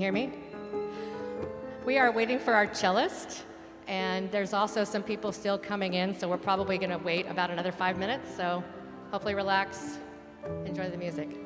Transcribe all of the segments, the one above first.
hear me? We are waiting for our cellist, and there's also some people still coming in, so we're probably going to wait about another 5 minutes. So hopefully relax, enjoy the music.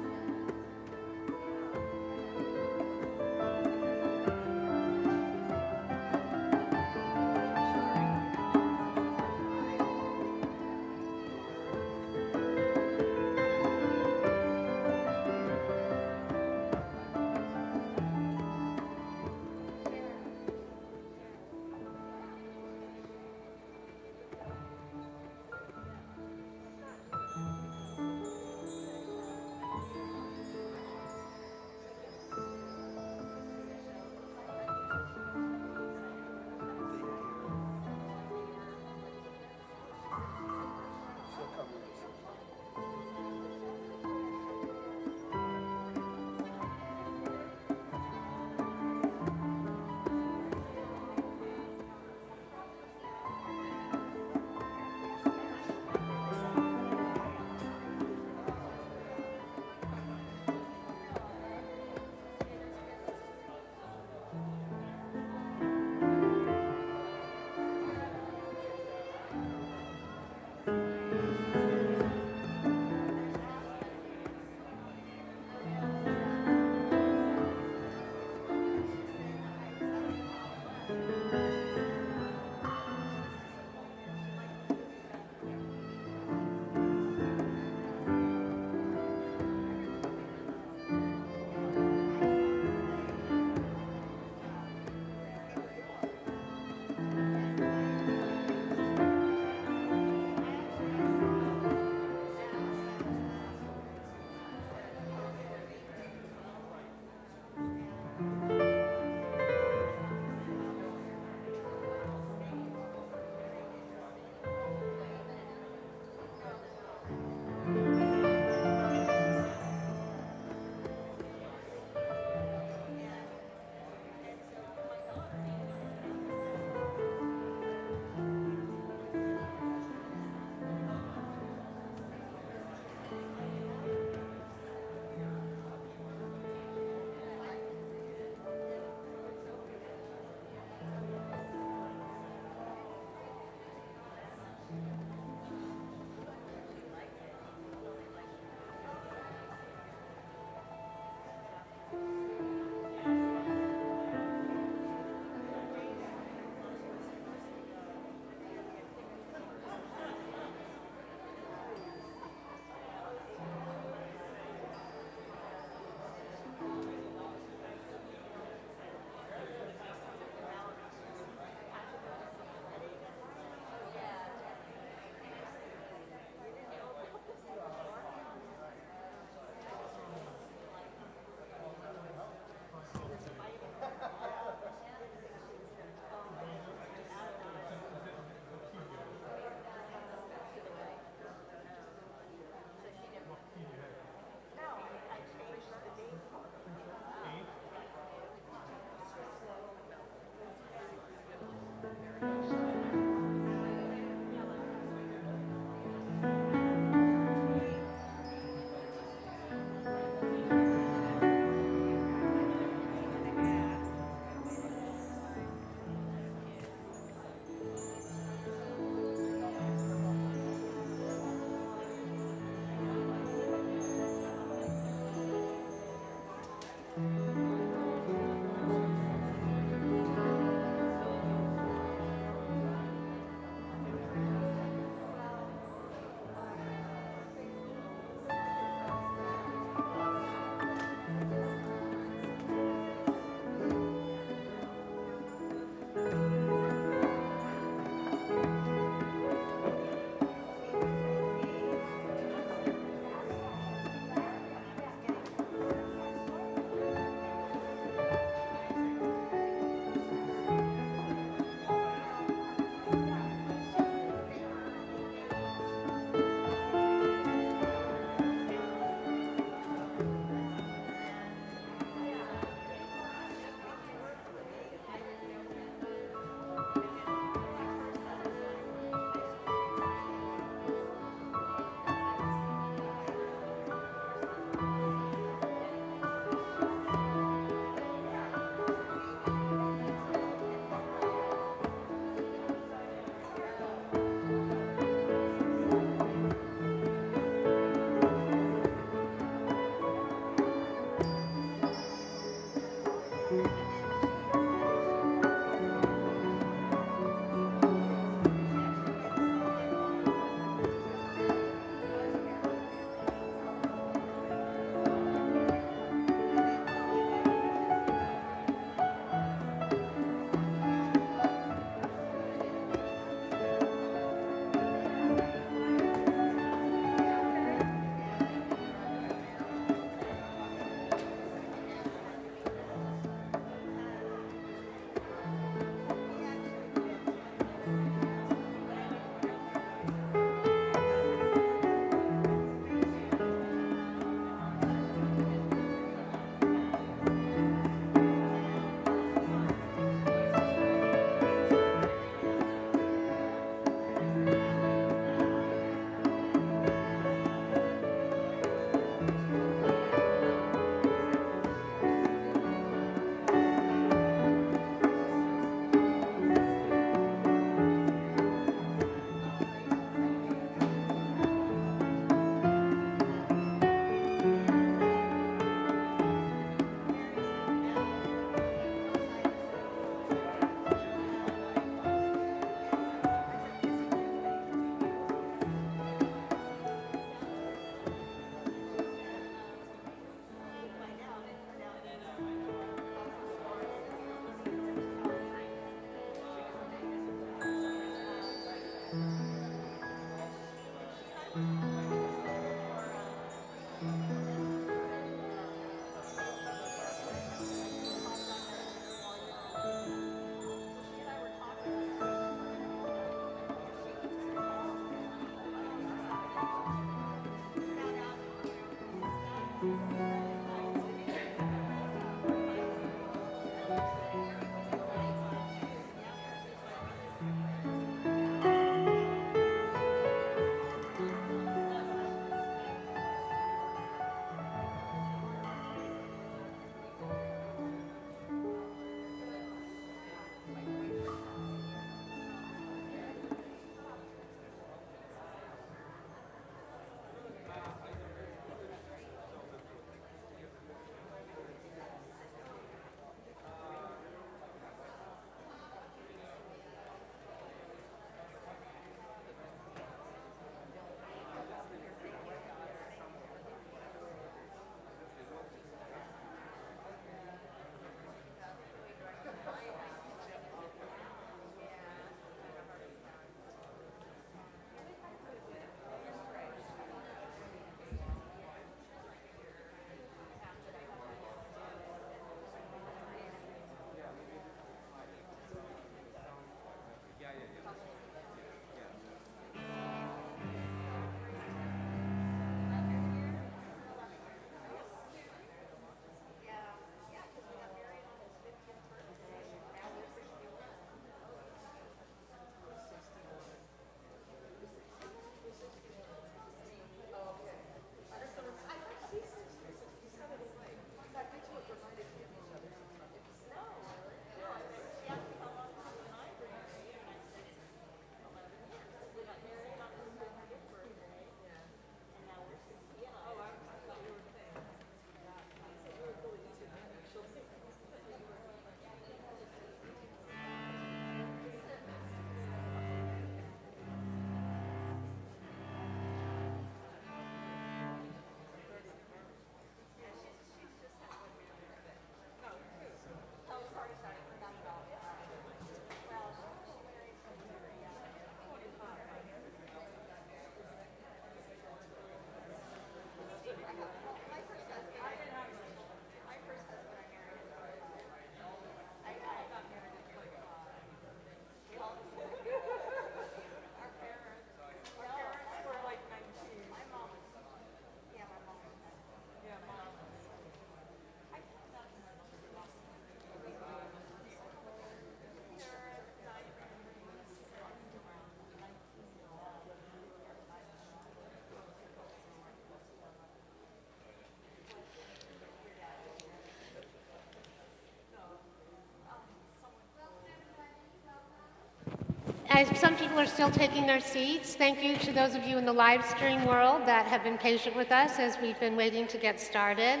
Some people are still taking their seats. Thank you to those of you in the live stream world that have been patient with us as we've been waiting to get started.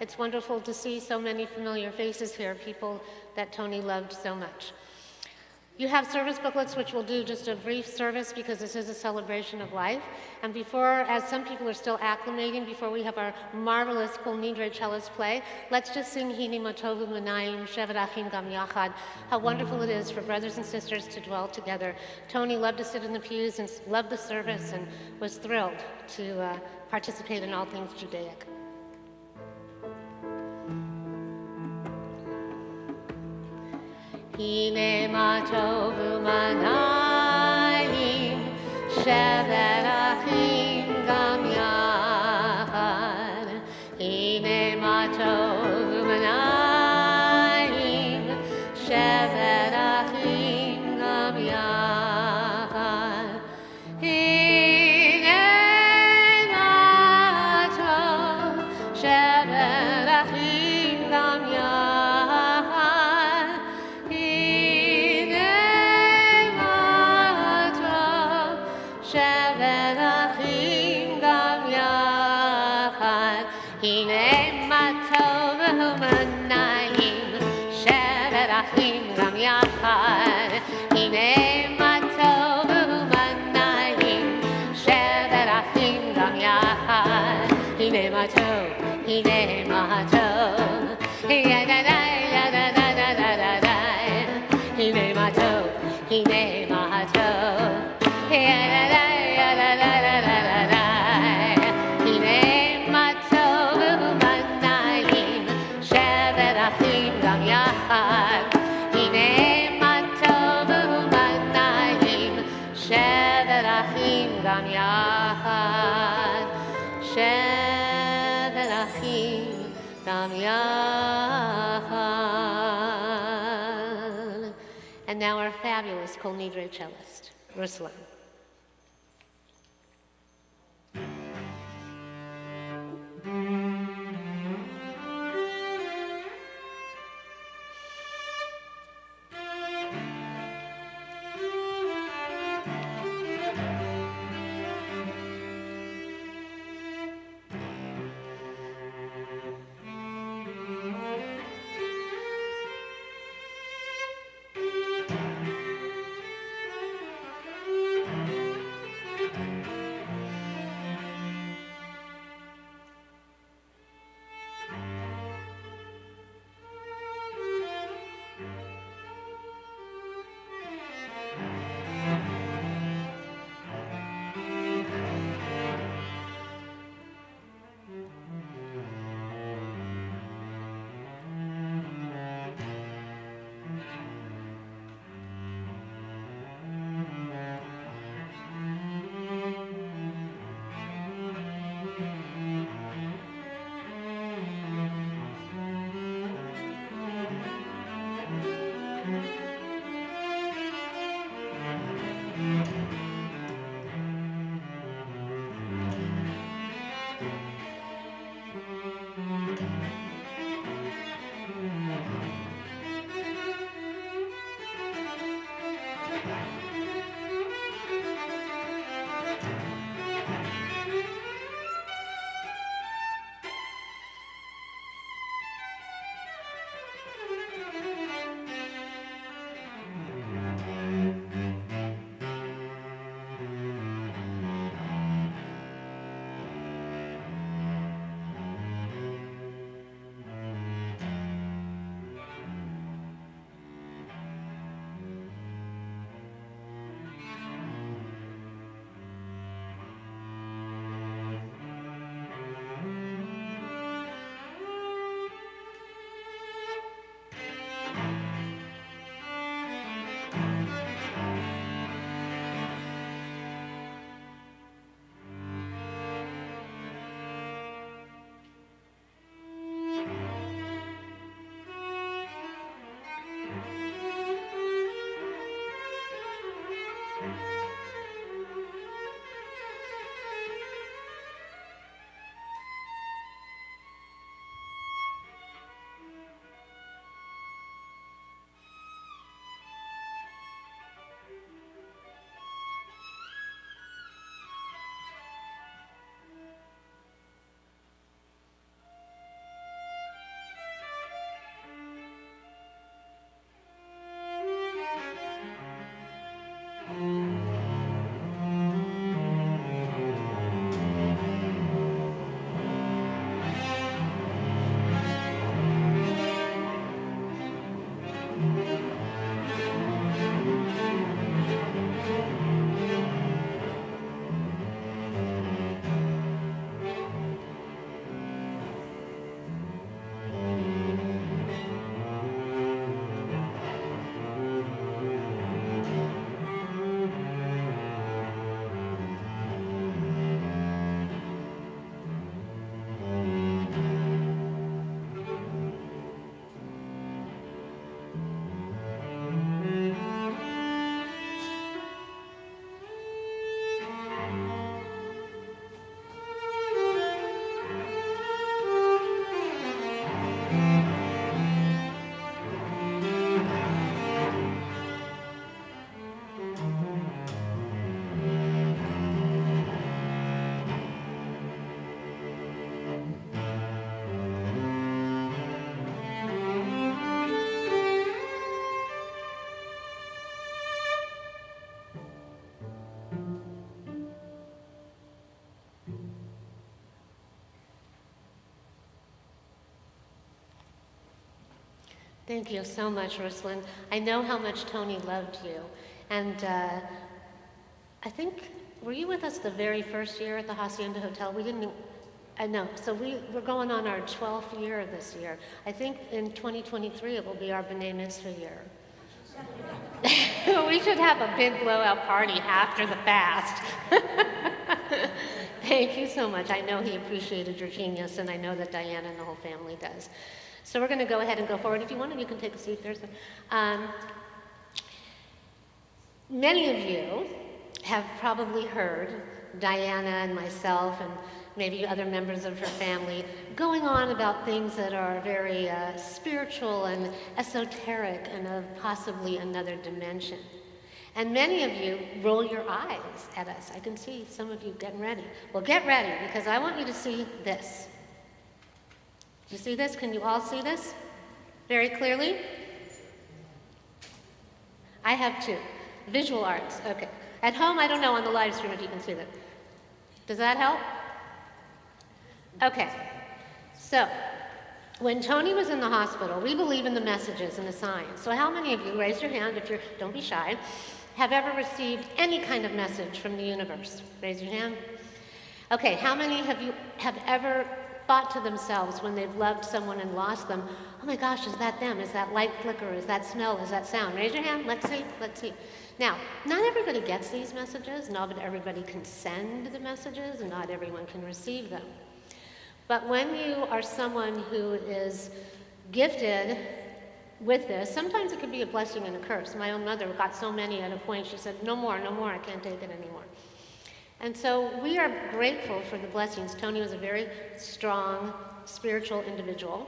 It's wonderful to see so many familiar faces here, people that Tony loved so much. You have service booklets, which will do just a brief service because this is a celebration of life. And before, as some people are still acclimating, before we have our marvelous Kol Nidre cellist play, let's just sing Hini Matovu Manayim Shevet Achim Gam Yachad. How wonderful it is for brothers and sisters to dwell together. Tony loved to sit in the pews and loved the service and was thrilled to participate in all things Judaic. Hine matov u'manayim shevet achim gam yachad. Hine matov u'manayim shevet achim gam yachad. Hine matov shevet achim gam yachad. Hine matov u'manayim shevet achim gam yachad. Hine matov u'manayim shevet achim gam yachad. Hine matov, hine matov, hine matov, hine matov, gam yachad, shevet achim gam yachad. And now our fabulous Kol Nidre cellist, Ruslan. Thank you so much, Ruslan. I know how much Tony loved you. And I think, were you with us the very first year at the Hacienda Hotel? We didn't, no, so we're going on our 12th year this year. I think in 2023 it will be our B'nai Mitzvah year. We should have a big blowout party after the fast. Thank you so much. I know he appreciated your genius, and I know that Diana and the whole family does. So we're going to go ahead and go forward. If you want, you can take a seat. Many of you have probably heard Diana and myself and maybe other members of her family going on about things that are very spiritual and esoteric and of possibly another dimension. And many of you roll your eyes at us. I can see some of you getting ready. Well, get ready, because I want you to see this. Do you see this? Can you all see this very clearly? I have two. Visual arts, okay. At home, I don't know on the live stream if you can see that. Does that help? Okay, so when Tony was in the hospital, we believe in the messages and the signs. So how many of you, raise your hand if you're, don't be shy, have ever received any kind of message from the universe? Raise your hand. Okay, how many of you have ever thought to themselves when they've loved someone and lost them, oh my gosh, is that them? Is that light flicker? Is that smell? Is that sound? Raise your hand, let's see, let's see. Now, not everybody gets these messages, not everybody can send the messages, and not everyone can receive them. But when you are someone who is gifted with this, sometimes it could be a blessing and a curse. My own mother got so many at a point, she said, no more, I can't take it anymore. And so we are grateful for the blessings. Tony was a very strong, spiritual individual.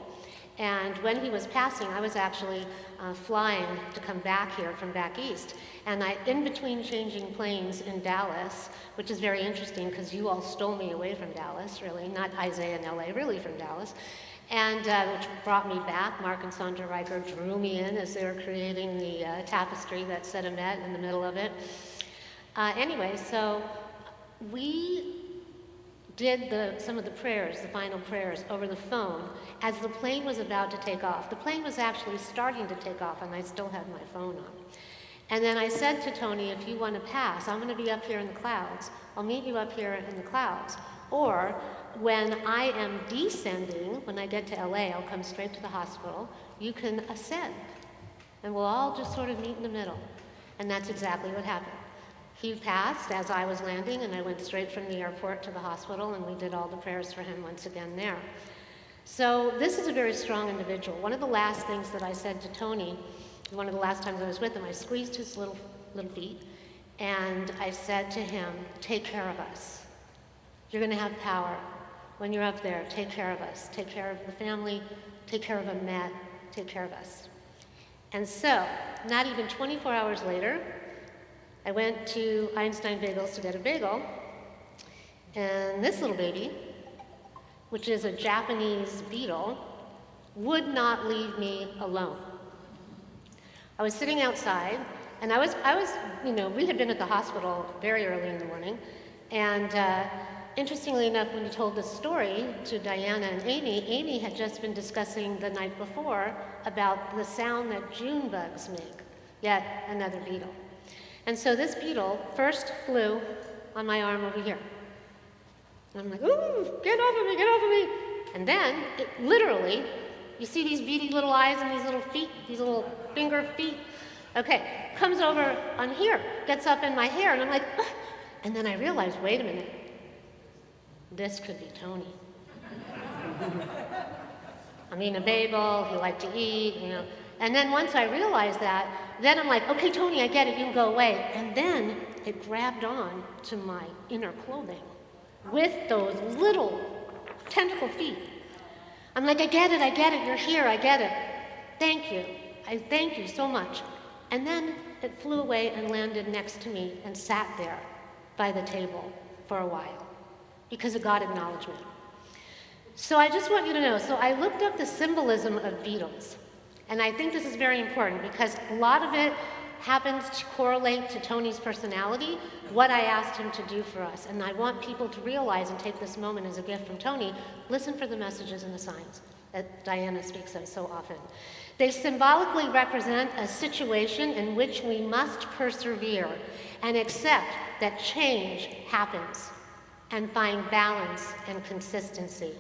And when he was passing, I was actually flying to come back here from back east. And in between changing planes in Dallas, which is very interesting because you all stole me away from Dallas, really, not Isaiah in LA, really from Dallas. And which brought me back. Mark and Sandra Riker drew me in as they were creating the tapestry that said Emet in the middle of it. Anyway, so we did some of the prayers, the final prayers, over the phone as the plane was about to take off. The plane was actually starting to take off, and I still had my phone on. And then I said to Tony, if you want to pass, I'm going to be up here in the clouds. I'll meet you up here in the clouds. Or when I am descending, when I get to LA, I'll come straight to the hospital. You can ascend, and we'll all just sort of meet in the middle. And that's exactly what happened. He passed as I was landing, and I went straight from the airport to the hospital, and we did all the prayers for him once again there. So this is a very strong individual. One of the last things that I said to Tony, one of the last times I was with him, I squeezed his little feet, and I said to him, take care of us. You're going to have power. When you're up there, take care of us. Take care of the family. Take care of Emet. Take care of us. And so, not even 24 hours later, I went to Einstein Bagels to get a bagel, and this little baby, which is a Japanese beetle, would not leave me alone. I was sitting outside, and I was, we had been at the hospital very early in the morning, and interestingly enough, when you told this story to Diana and Amy had just been discussing the night before about the sound that June bugs make, yet another beetle. And so this beetle first flew on my arm over here. And I'm like, ooh, get off of me, get off of me. And then, it literally, you see these beady little eyes and these little feet, these little finger feet? Okay, comes over on here, gets up in my hair, and I'm like, ugh. And then I realized, wait a minute, this could be Tony. I mean, a bagel, he liked to eat, And then once I realized that, then I'm like, okay, Tony, I get it, you can go away. And then it grabbed on to my inner clothing with those little tentacle feet. I'm like, I get it, you're here, I get it. Thank you, I thank you so much. And then it flew away and landed next to me and sat there by the table for a while because it got acknowledgement. So I just want you to know, so I looked up the symbolism of beetles. And I think this is very important because a lot of it happens to correlate to Tony's personality, what I asked him to do for us. And I want people to realize and take this moment as a gift from Tony, listen for the messages and the signs. that Diana speaks of so often. They symbolically represent a situation in which we must persevere and accept that change happens and find balance and consistency.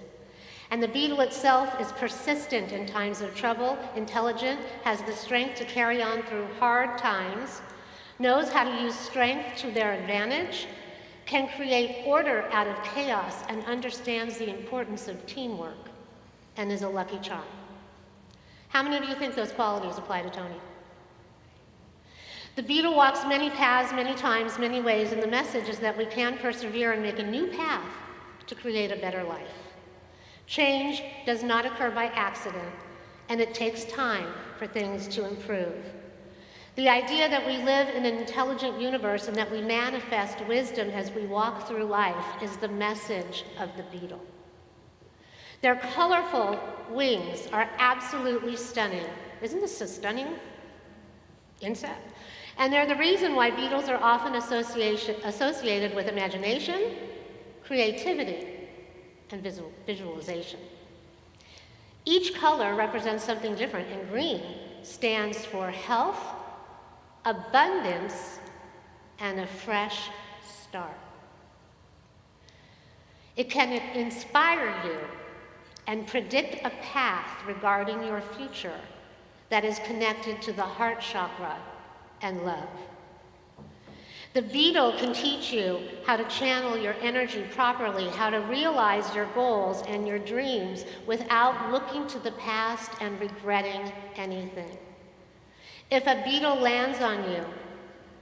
And the beetle itself is persistent in times of trouble, intelligent, has the strength to carry on through hard times, knows how to use strength to their advantage, can create order out of chaos, and understands the importance of teamwork, and is a lucky charm. How many of you think those qualities apply to Tony? The beetle walks many paths, many times, many ways, and the message is that we can persevere and make a new path to create a better life. Change does not occur by accident, and it takes time for things to improve. The idea that we live in an intelligent universe and that we manifest wisdom as we walk through life is the message of the beetle. Their colorful wings are absolutely stunning. Isn't this a stunning insect? And they're the reason why beetles are often associated with imagination, creativity, and visualization. Each color represents something different, and green stands for health, abundance, and a fresh start. It can inspire you and predict a path regarding your future that is connected to the heart chakra and love. The beetle can teach you how to channel your energy properly, how to realize your goals and your dreams without looking to the past and regretting anything. If a beetle lands on you,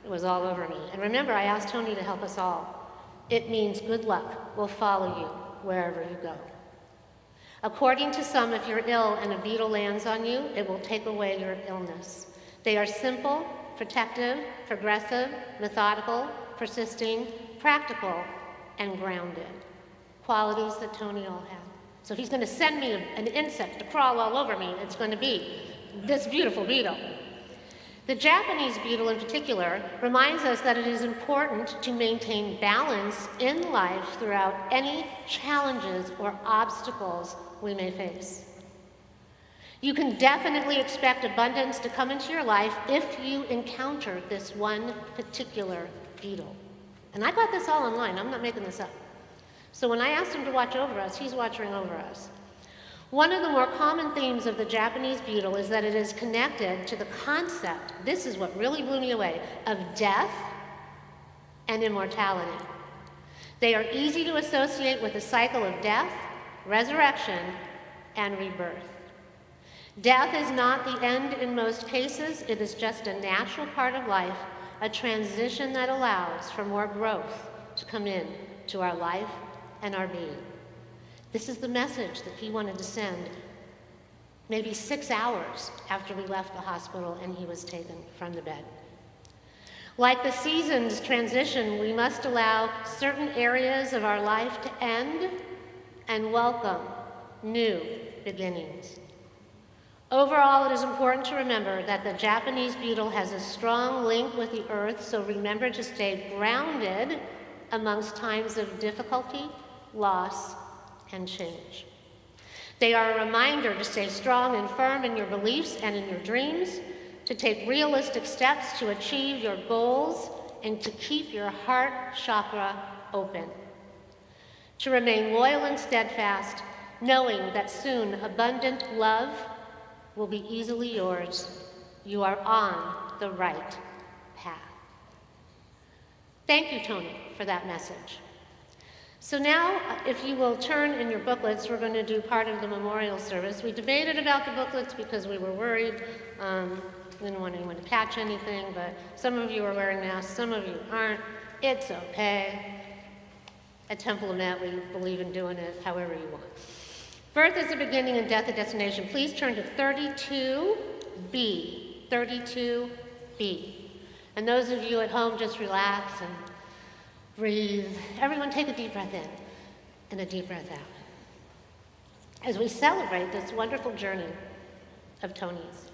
it was all over me. And remember, I asked Tony to help us all. It means good luck will follow you wherever you go. According to some, if you're ill and a beetle lands on you, it will take away your illness. They are simple, protective, progressive, methodical, persisting, practical, and grounded. Qualities that Tony all had. So if he's going to send me an insect to crawl all over me, it's going to be this beautiful beetle. The Japanese beetle in particular reminds us that it is important to maintain balance in life throughout any challenges or obstacles we may face. You can definitely expect abundance to come into your life if you encounter this one particular beetle. And I got this all online, I'm not making this up. So when I asked him to watch over us, he's watching over us. One of the more common themes of the Japanese beetle is that it is connected to the concept, this is what really blew me away, of death and immortality. They are easy to associate with the cycle of death, resurrection, and rebirth. Death is not the end in most cases, it is just a natural part of life, a transition that allows for more growth to come in to our life and our being. This is the message that he wanted to send maybe 6 hours after we left the hospital and he was taken from the bed. Like the seasons transition, we must allow certain areas of our life to end and welcome new beginnings. Overall, it is important to remember that the Japanese beetle has a strong link with the earth, so remember to stay grounded amongst times of difficulty, loss, and change. They are a reminder to stay strong and firm in your beliefs and in your dreams, to take realistic steps to achieve your goals, and to keep your heart chakra open. To remain loyal and steadfast, knowing that soon abundant love will be easily yours. You are on the right path. Thank you, Tony, for that message. So now, if you will turn in your booklets, we're going to do part of the memorial service. We debated about the booklets because we were worried. We didn't want anyone to catch anything, but some of you are wearing masks, some of you aren't. It's okay. At Temple Emet, we believe in doing it however you want. Birth is a beginning and death a destination. Please turn to 32B. 32B. And those of you at home, just relax and breathe. Everyone take a deep breath in and a deep breath out as we celebrate this wonderful journey of Tony's.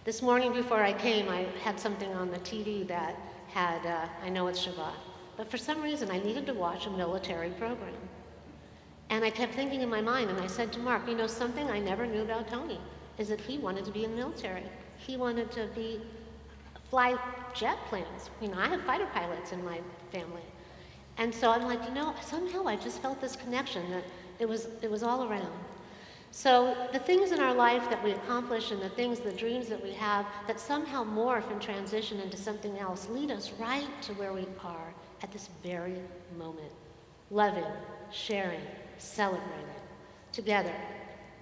This morning before I came, I had something on the TV that had, I know it's Shabbat, but for some reason I needed to watch a military program. And I kept thinking in my mind, and I said to Mark, you know, something I never knew about Tony is that he wanted to be in the military. He wanted to fly jet planes. You know, I have fighter pilots in my family. And so I'm like, you know, somehow I just felt this connection that it was all around. So the things in our life that we accomplish and the dreams that we have that somehow morph and transition into something else lead us right to where we are at this very moment. Loving, sharing, celebrating, together,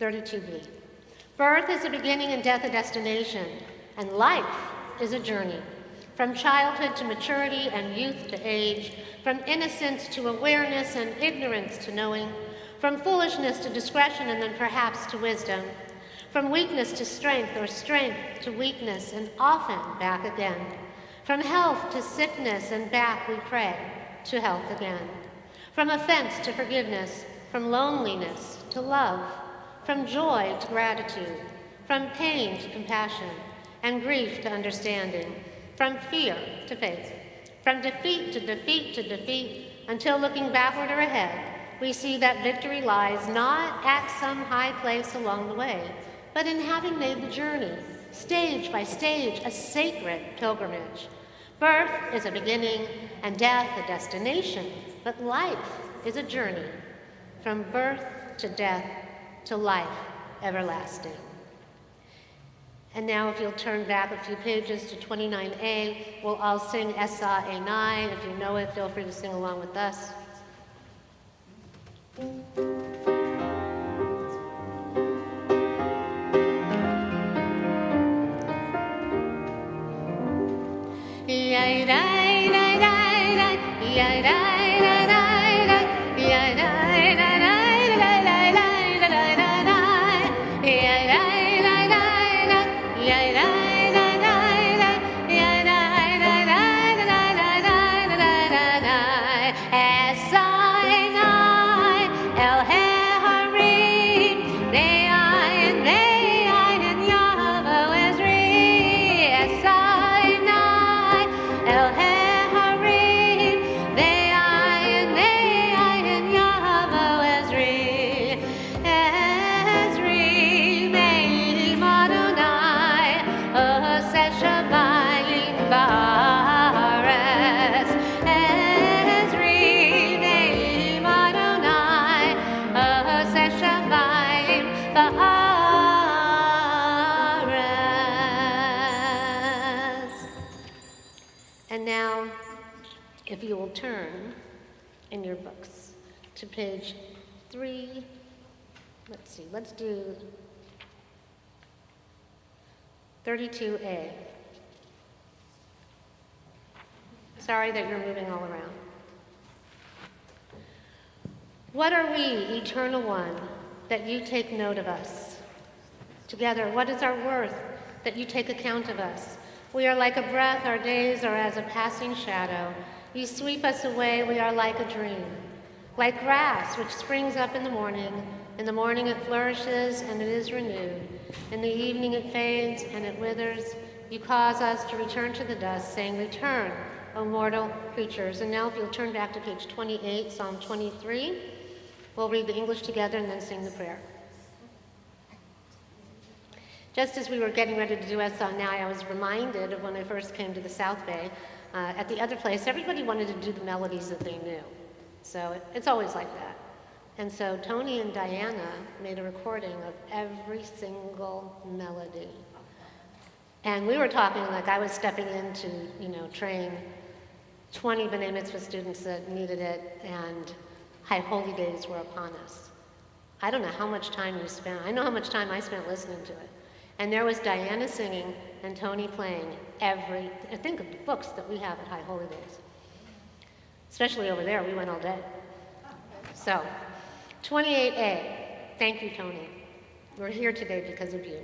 32B. Birth is a beginning and death a destination, and life is a journey. From childhood to maturity and youth to age, from innocence to awareness and ignorance to knowing, from foolishness to discretion and then perhaps to wisdom, from weakness to strength or strength to weakness and often back again, from health to sickness and back we pray to health again, from offense to forgiveness, from loneliness to love, from joy to gratitude, from pain to compassion, and grief to understanding, from fear to faith, from defeat to defeat to defeat, until looking backward or ahead, we see that victory lies not at some high place along the way, but in having made the journey, stage by stage, a sacred pilgrimage. Birth is a beginning and death a destination, but life is a journey from birth to death to life everlasting. And now if you'll turn back a few pages to 29A, we'll all sing Esa Enai. If you know it, feel free to sing along with us. And now, if you will turn in your books to page 3, let's do 32A. Sorry that you're moving all around. What are we, Eternal One, that you take note of us? Together, what is our worth that you take account of us? We are like a breath, our days are as a passing shadow. You sweep us away, we are like a dream. Like grass which springs up in the morning it flourishes and it is renewed. In the evening it fades and it withers. You cause us to return to the dust, saying, return, O mortal creatures. And now if you'll turn back to page 28, Psalm 23, we'll read the English together and then sing the prayer. Just as we were getting ready to do Esa Now, I was reminded of when I first came to the South Bay. At the other place, everybody wanted to do the melodies that they knew. So it's always like that. And so Tony and Diana made a recording of every single melody. And we were talking like I was stepping in to, train 20 B'nai Mitzvah students that needed it, and High Holy Days were upon us. I don't know how much time you spent. I know how much time I spent listening to it. And there was Diana singing and Tony playing think of the books that we have at High Holy Days. Especially over there, we went all day. So, 28A, thank you, Tony. We're here today because of you.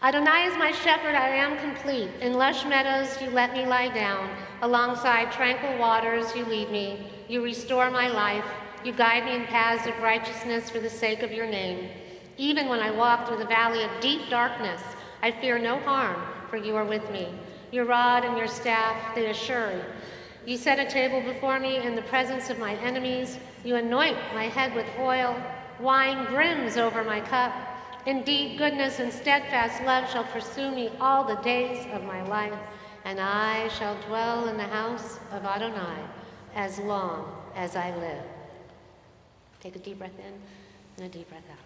Adonai is my shepherd, I am complete. In lush meadows you let me lie down. Alongside tranquil waters you lead me. You restore my life. You guide me in paths of righteousness for the sake of your name. Even when I walk through the valley of deep darkness, I fear no harm, for you are with me. Your rod and your staff, they assure You set a table before me in the presence of my enemies. You anoint my head with oil. Wine brims over my cup. Indeed, goodness and steadfast love shall pursue me all the days of my life, and I shall dwell in the house of Adonai as long as I live. Take a deep breath in and a deep breath out.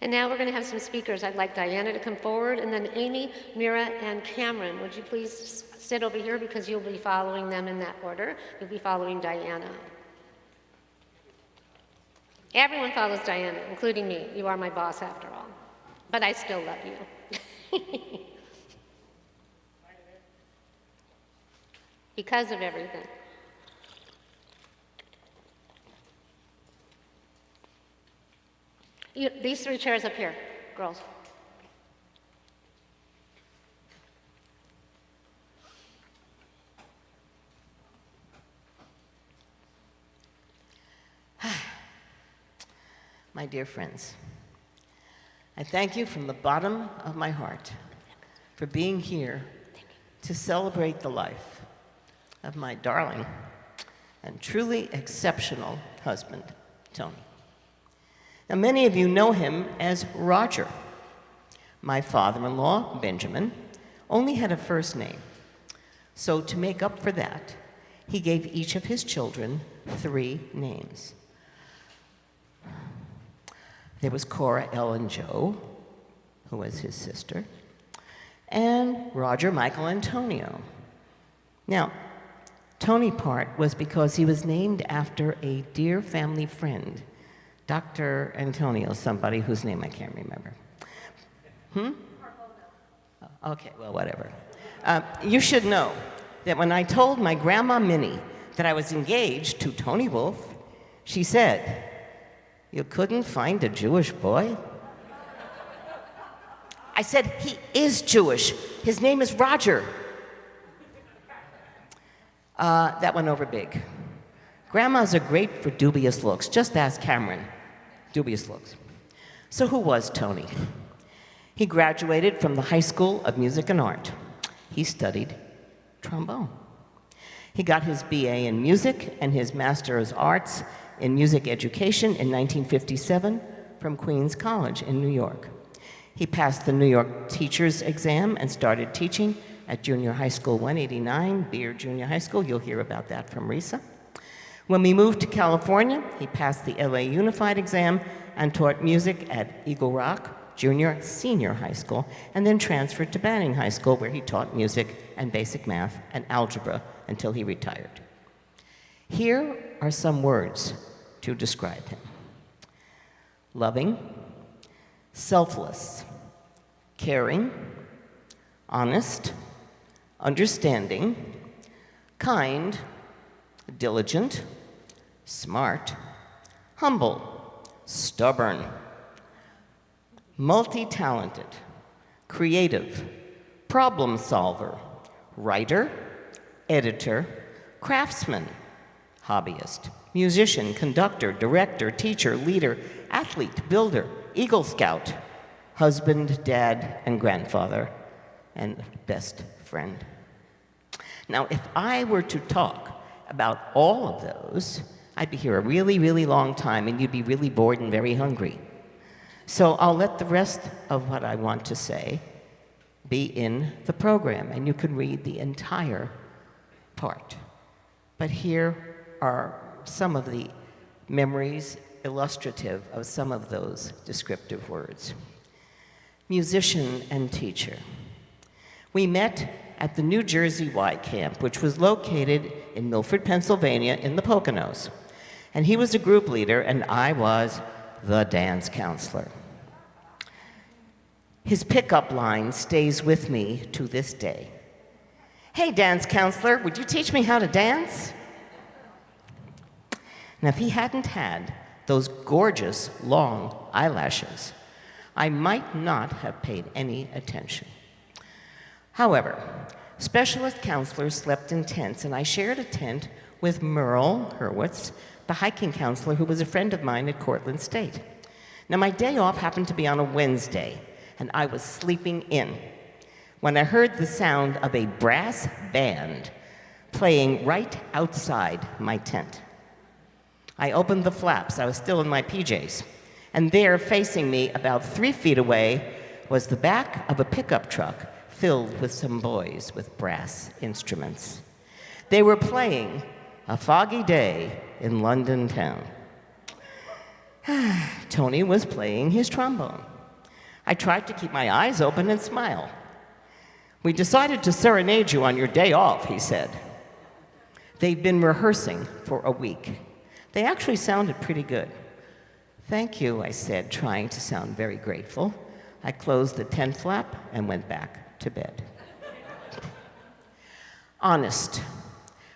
And now we're going to have some speakers. I'd like Diana to come forward, and then Amy, Mira, and Cameron. Would you please sit over here because you'll be following them in that order. You'll be following Diana. Everyone follows Diana, including me. You are my boss after all. But I still love you. Because of everything. These three chairs up here, girls. My dear friends, I thank you from the bottom of my heart for being here to celebrate the life of my darling and truly exceptional husband, Tony. Now, many of you know him as Roger. My father-in-law, Benjamin, only had a first name. So to make up for that, he gave each of his children 3 names. There was Cora Ellen Jo, who was his sister, and Roger Michael Antonio. Now, Tony part was because he was named after a dear family friend, Dr. Antonio, somebody whose name I can't remember. Okay, well, whatever. You should know that when I told my grandma Minnie that I was engaged to Tony Wolff, she said, "You couldn't find a Jewish boy?" I said, "He is Jewish. His name is Roger." That went over big. Grandmas are great for dubious looks. Just ask Cameron. Dubious looks. So who was Tony? He graduated from the High School of Music and Art. He studied trombone. He got his BA in music and his Master's Arts in Music Education in 1957 from Queens College in New York. He passed the New York Teachers Exam and started teaching at Junior High School 189, Beard Junior High School. You'll hear about that from Risa. When we moved to California, he passed the LA Unified Exam and taught music at Eagle Rock Junior Senior High School, and then transferred to Banning High School, where he taught music and basic math and algebra until he retired. Here are some words to describe him: loving, selfless, caring, honest, understanding, kind, diligent, smart, humble, stubborn, multi-talented, creative, problem solver, writer, editor, craftsman, hobbyist, musician, conductor, director, teacher, leader, athlete, builder, Eagle Scout, husband, dad, and grandfather, and best friend. Now, if I were to talk about all of those, I'd be here a really, really long time, and you'd be really bored and very hungry. So I'll let the rest of what I want to say be in the program, and you can read the entire part. But here are some of the memories illustrative of some of those descriptive words. Musician and teacher. We met at the New Jersey Y Camp, which was located in Milford, Pennsylvania, in the Poconos. And he was a group leader, and I was the dance counselor. His pickup line stays with me to this day. "Hey, dance counselor, would you teach me how to dance?" Now, if he hadn't had those gorgeous long eyelashes, I might not have paid any attention. However, specialist counselors slept in tents, and I shared a tent with Merle Hurwitz, the hiking counselor who was a friend of mine at Cortland State. Now, my day off happened to be on a Wednesday, and I was sleeping in when I heard the sound of a brass band playing right outside my tent. I opened the flaps. I was still in my PJs. And there, facing me about 3 feet away, was the back of a pickup truck filled with some boys with brass instruments. They were playing "A Foggy Day in London Town." Tony was playing his trombone. I tried to keep my eyes open and smile. "We decided to serenade you on your day off," he said. They'd been rehearsing for a week. They actually sounded pretty good. "Thank you," I said, trying to sound very grateful. I closed the tent flap and went back to bed. Honest.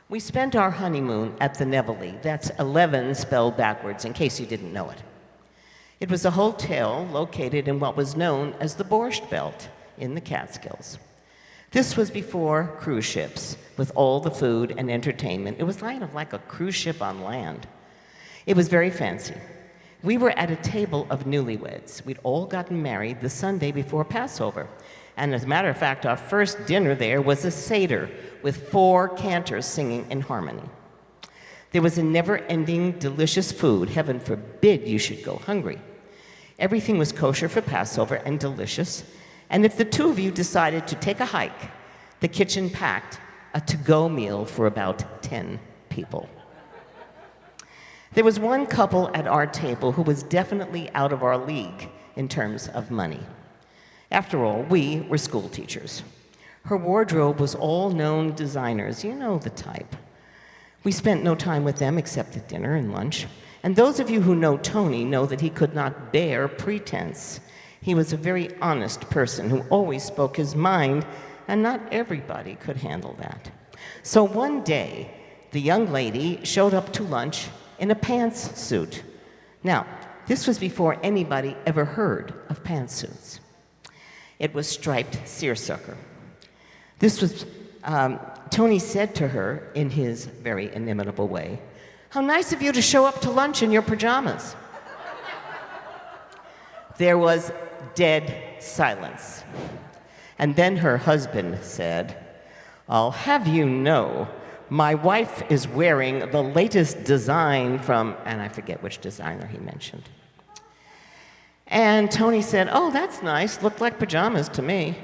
We spent our honeymoon at the Nevele. That's 11 spelled backwards, in case you didn't know it. It was a hotel located in what was known as the Borscht Belt in the Catskills. This was before cruise ships, with all the food and entertainment. It was kind of like a cruise ship on land. It was very fancy. We were at a table of newlyweds. We'd all gotten married the Sunday before Passover. And as a matter of fact, our first dinner there was a Seder with 4 cantors singing in harmony. There was a never-ending, delicious food. Heaven forbid you should go hungry. Everything was kosher for Passover and delicious. And if the two of you decided to take a hike, the kitchen packed a to-go meal for about 10 people. There was one couple at our table who was definitely out of our league in terms of money. After all, we were school teachers. Her wardrobe was all known designers. You know the type. We spent no time with them except at dinner and lunch. And those of you who know Tony know that he could not bear pretense. He was a very honest person who always spoke his mind, and not everybody could handle that. So one day, the young lady showed up to lunch in a pantsuit. Now, this was before anybody ever heard of pantsuits. It was striped seersucker. This was, Tony said to her in his very inimitable way, "How nice of you to show up to lunch in your pajamas." There was dead silence. And then her husband said, "I'll have you know, my wife is wearing the latest design from," and I forget which designer he mentioned. And Tony said, "Oh, that's nice. Looked like pajamas to me."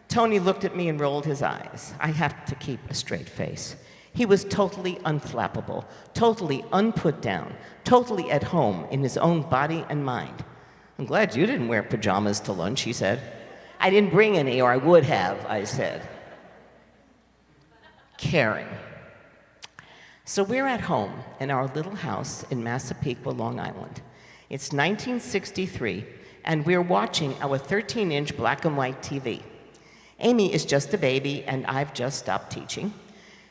Tony looked at me and rolled his eyes. I have to keep a straight face. He was totally unflappable, totally unput down, totally at home in his own body and mind. "I'm glad you didn't wear pajamas to lunch," he said. "I didn't bring any, or I would have," I said. Caring. So we're at home in our little house in Massapequa, Long Island. It's 1963, and we're watching our 13-inch black and white TV. Amy is just a baby, and I've just stopped teaching.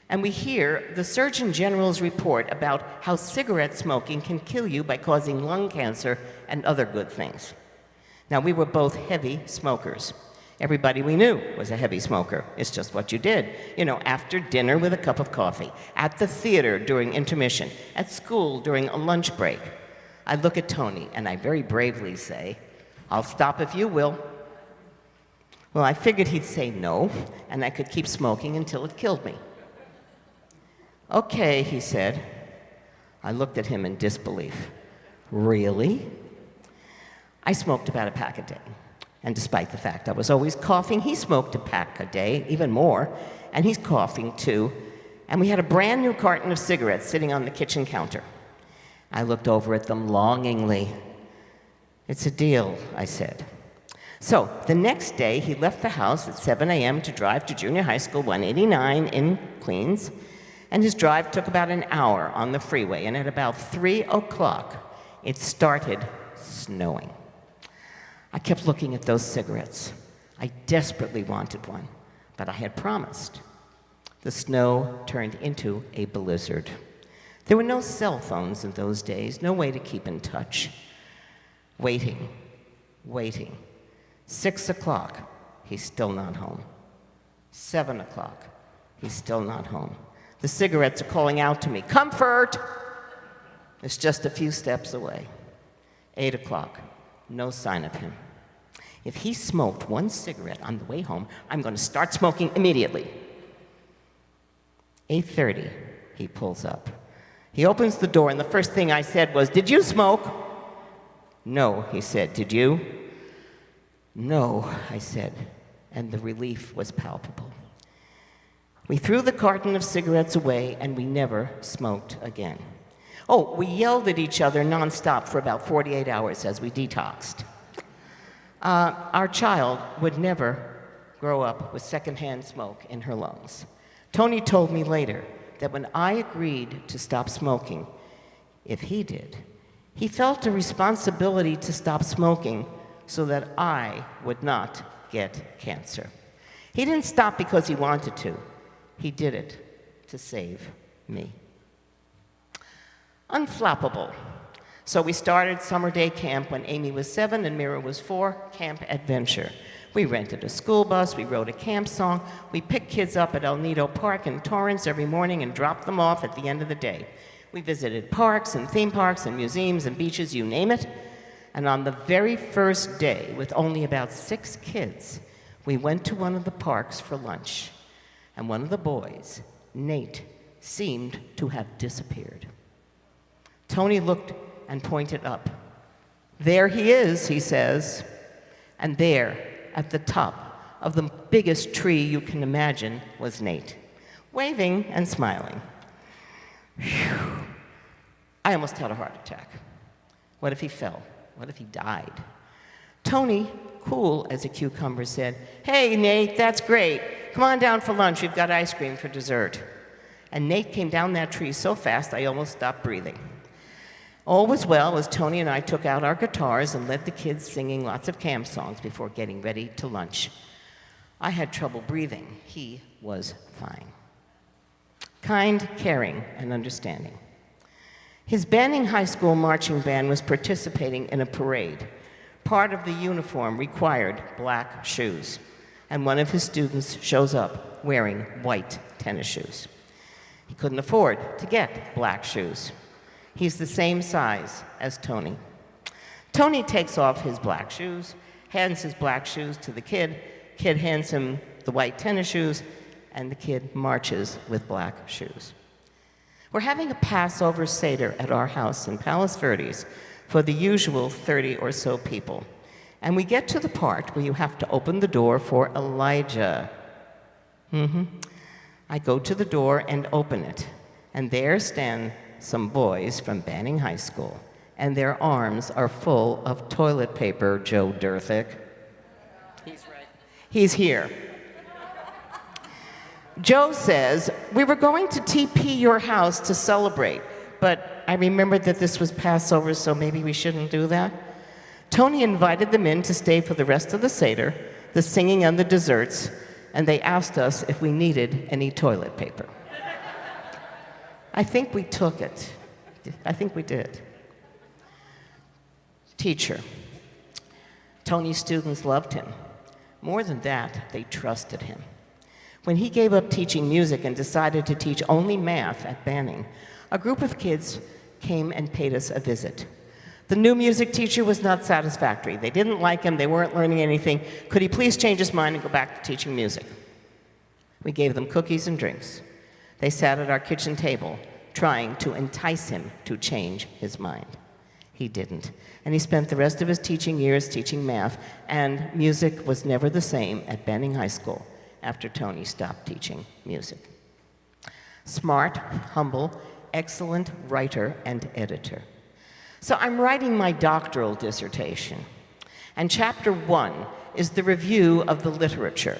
And we hear the Surgeon General's report about how cigarette smoking can kill you by causing lung cancer and other good things. Now, we were both heavy smokers. Everybody we knew was a heavy smoker. It's just what you did. You know, after dinner with a cup of coffee, at the theater during intermission, at school during a lunch break. I look at Tony, and I very bravely say, "I'll stop if you will." Well, I figured he'd say no, and I could keep smoking until it killed me. "Okay," he said. I looked at him in disbelief. "Really?" I smoked about a pack a day. And despite the fact I was always coughing, he smoked a pack a day, even more, and he's coughing too. And we had a brand new carton of cigarettes sitting on the kitchen counter. I looked over at them longingly. "It's a deal," I said. So the next day, he left the house at 7 a.m. to drive to Junior High School 189 in Queens. And his drive took about an hour on the freeway, and at about 3 o'clock, it started snowing. I kept looking at those cigarettes. I desperately wanted one, but I had promised. The snow turned into a blizzard. There were no cell phones in those days, no way to keep in touch. Waiting. 6 o'clock, he's still not home. 7 o'clock, he's still not home. The cigarettes are calling out to me, "Comfort!" It's just a few steps away. 8 o'clock, no sign of him. If he smoked one cigarette on the way home, I'm going to start smoking immediately. 8:30, he pulls up. He opens the door, and the first thing I said was, "Did you smoke?" "No," he said. "Did you?" "No," I said, and the relief was palpable. We threw the carton of cigarettes away, and we never smoked again. Oh, we yelled at each other nonstop for about 48 hours as we detoxed. Our child would never grow up with secondhand smoke in her lungs. Tony told me later that when I agreed to stop smoking, if he did, he felt a responsibility to stop smoking so that I would not get cancer. He didn't stop because he wanted to. He did it to save me. Unflappable. So we started summer day camp when Amy was 7 and Mira was 4, Camp Adventure. We rented a school bus, we wrote a camp song, we picked kids up at El Nido Park in Torrance every morning and dropped them off at the end of the day. We visited parks and theme parks and museums and beaches, you name it. And on the very first day, with only about 6 kids, we went to one of the parks for lunch. And one of the boys, Nate, seemed to have disappeared. Tony looked and pointed up. "There he is," he says. And there, at the top of the biggest tree you can imagine, was Nate, waving and smiling. Whew. I almost had a heart attack. What if he fell? What if he died? Tony, cool as a cucumber, said, "Hey, Nate, that's great. Come on down for lunch. We've got ice cream for dessert." And Nate came down that tree so fast I almost stopped breathing. All was well as Tony and I took out our guitars and led the kids singing lots of camp songs before getting ready to lunch. I had trouble breathing. He was fine. Kind, caring, and understanding. His Banning High School marching band was participating in a parade. Part of the uniform required black shoes, and one of his students shows up wearing white tennis shoes. He couldn't afford to get black shoes. He's the same size as Tony. Tony takes off his black shoes, hands his black shoes to the kid. Kid hands him the white tennis shoes, and the kid marches with black shoes. We're having a Passover Seder at our house in Palos Verdes for the usual 30 or so people. And we get to the part where you have to open the door for Elijah. I go to the door and open it, and there stand some boys from Banning High School, and their arms are full of toilet paper, Joe Durthick. He's right. He's here. Joe says, "We were going to TP your house to celebrate, but I remembered that this was Passover, so maybe we shouldn't do that." Tony invited them in to stay for the rest of the Seder, the singing and the desserts, and they asked us if we needed any toilet paper. I think we took it. I think we did. Teacher. Tony's students loved him. More than that, they trusted him. When he gave up teaching music and decided to teach only math at Banning, a group of kids came and paid us a visit. The new music teacher was not satisfactory. They didn't like him, they weren't learning anything. Could he please change his mind and go back to teaching music? We gave them cookies and drinks. They sat at our kitchen table, trying to entice him to change his mind. He didn't. And he spent the rest of his teaching years teaching math, and music was never the same at Banning High School after Tony stopped teaching music. Smart, humble, excellent writer and editor. So I'm writing my doctoral dissertation, and chapter 1 is the review of the literature.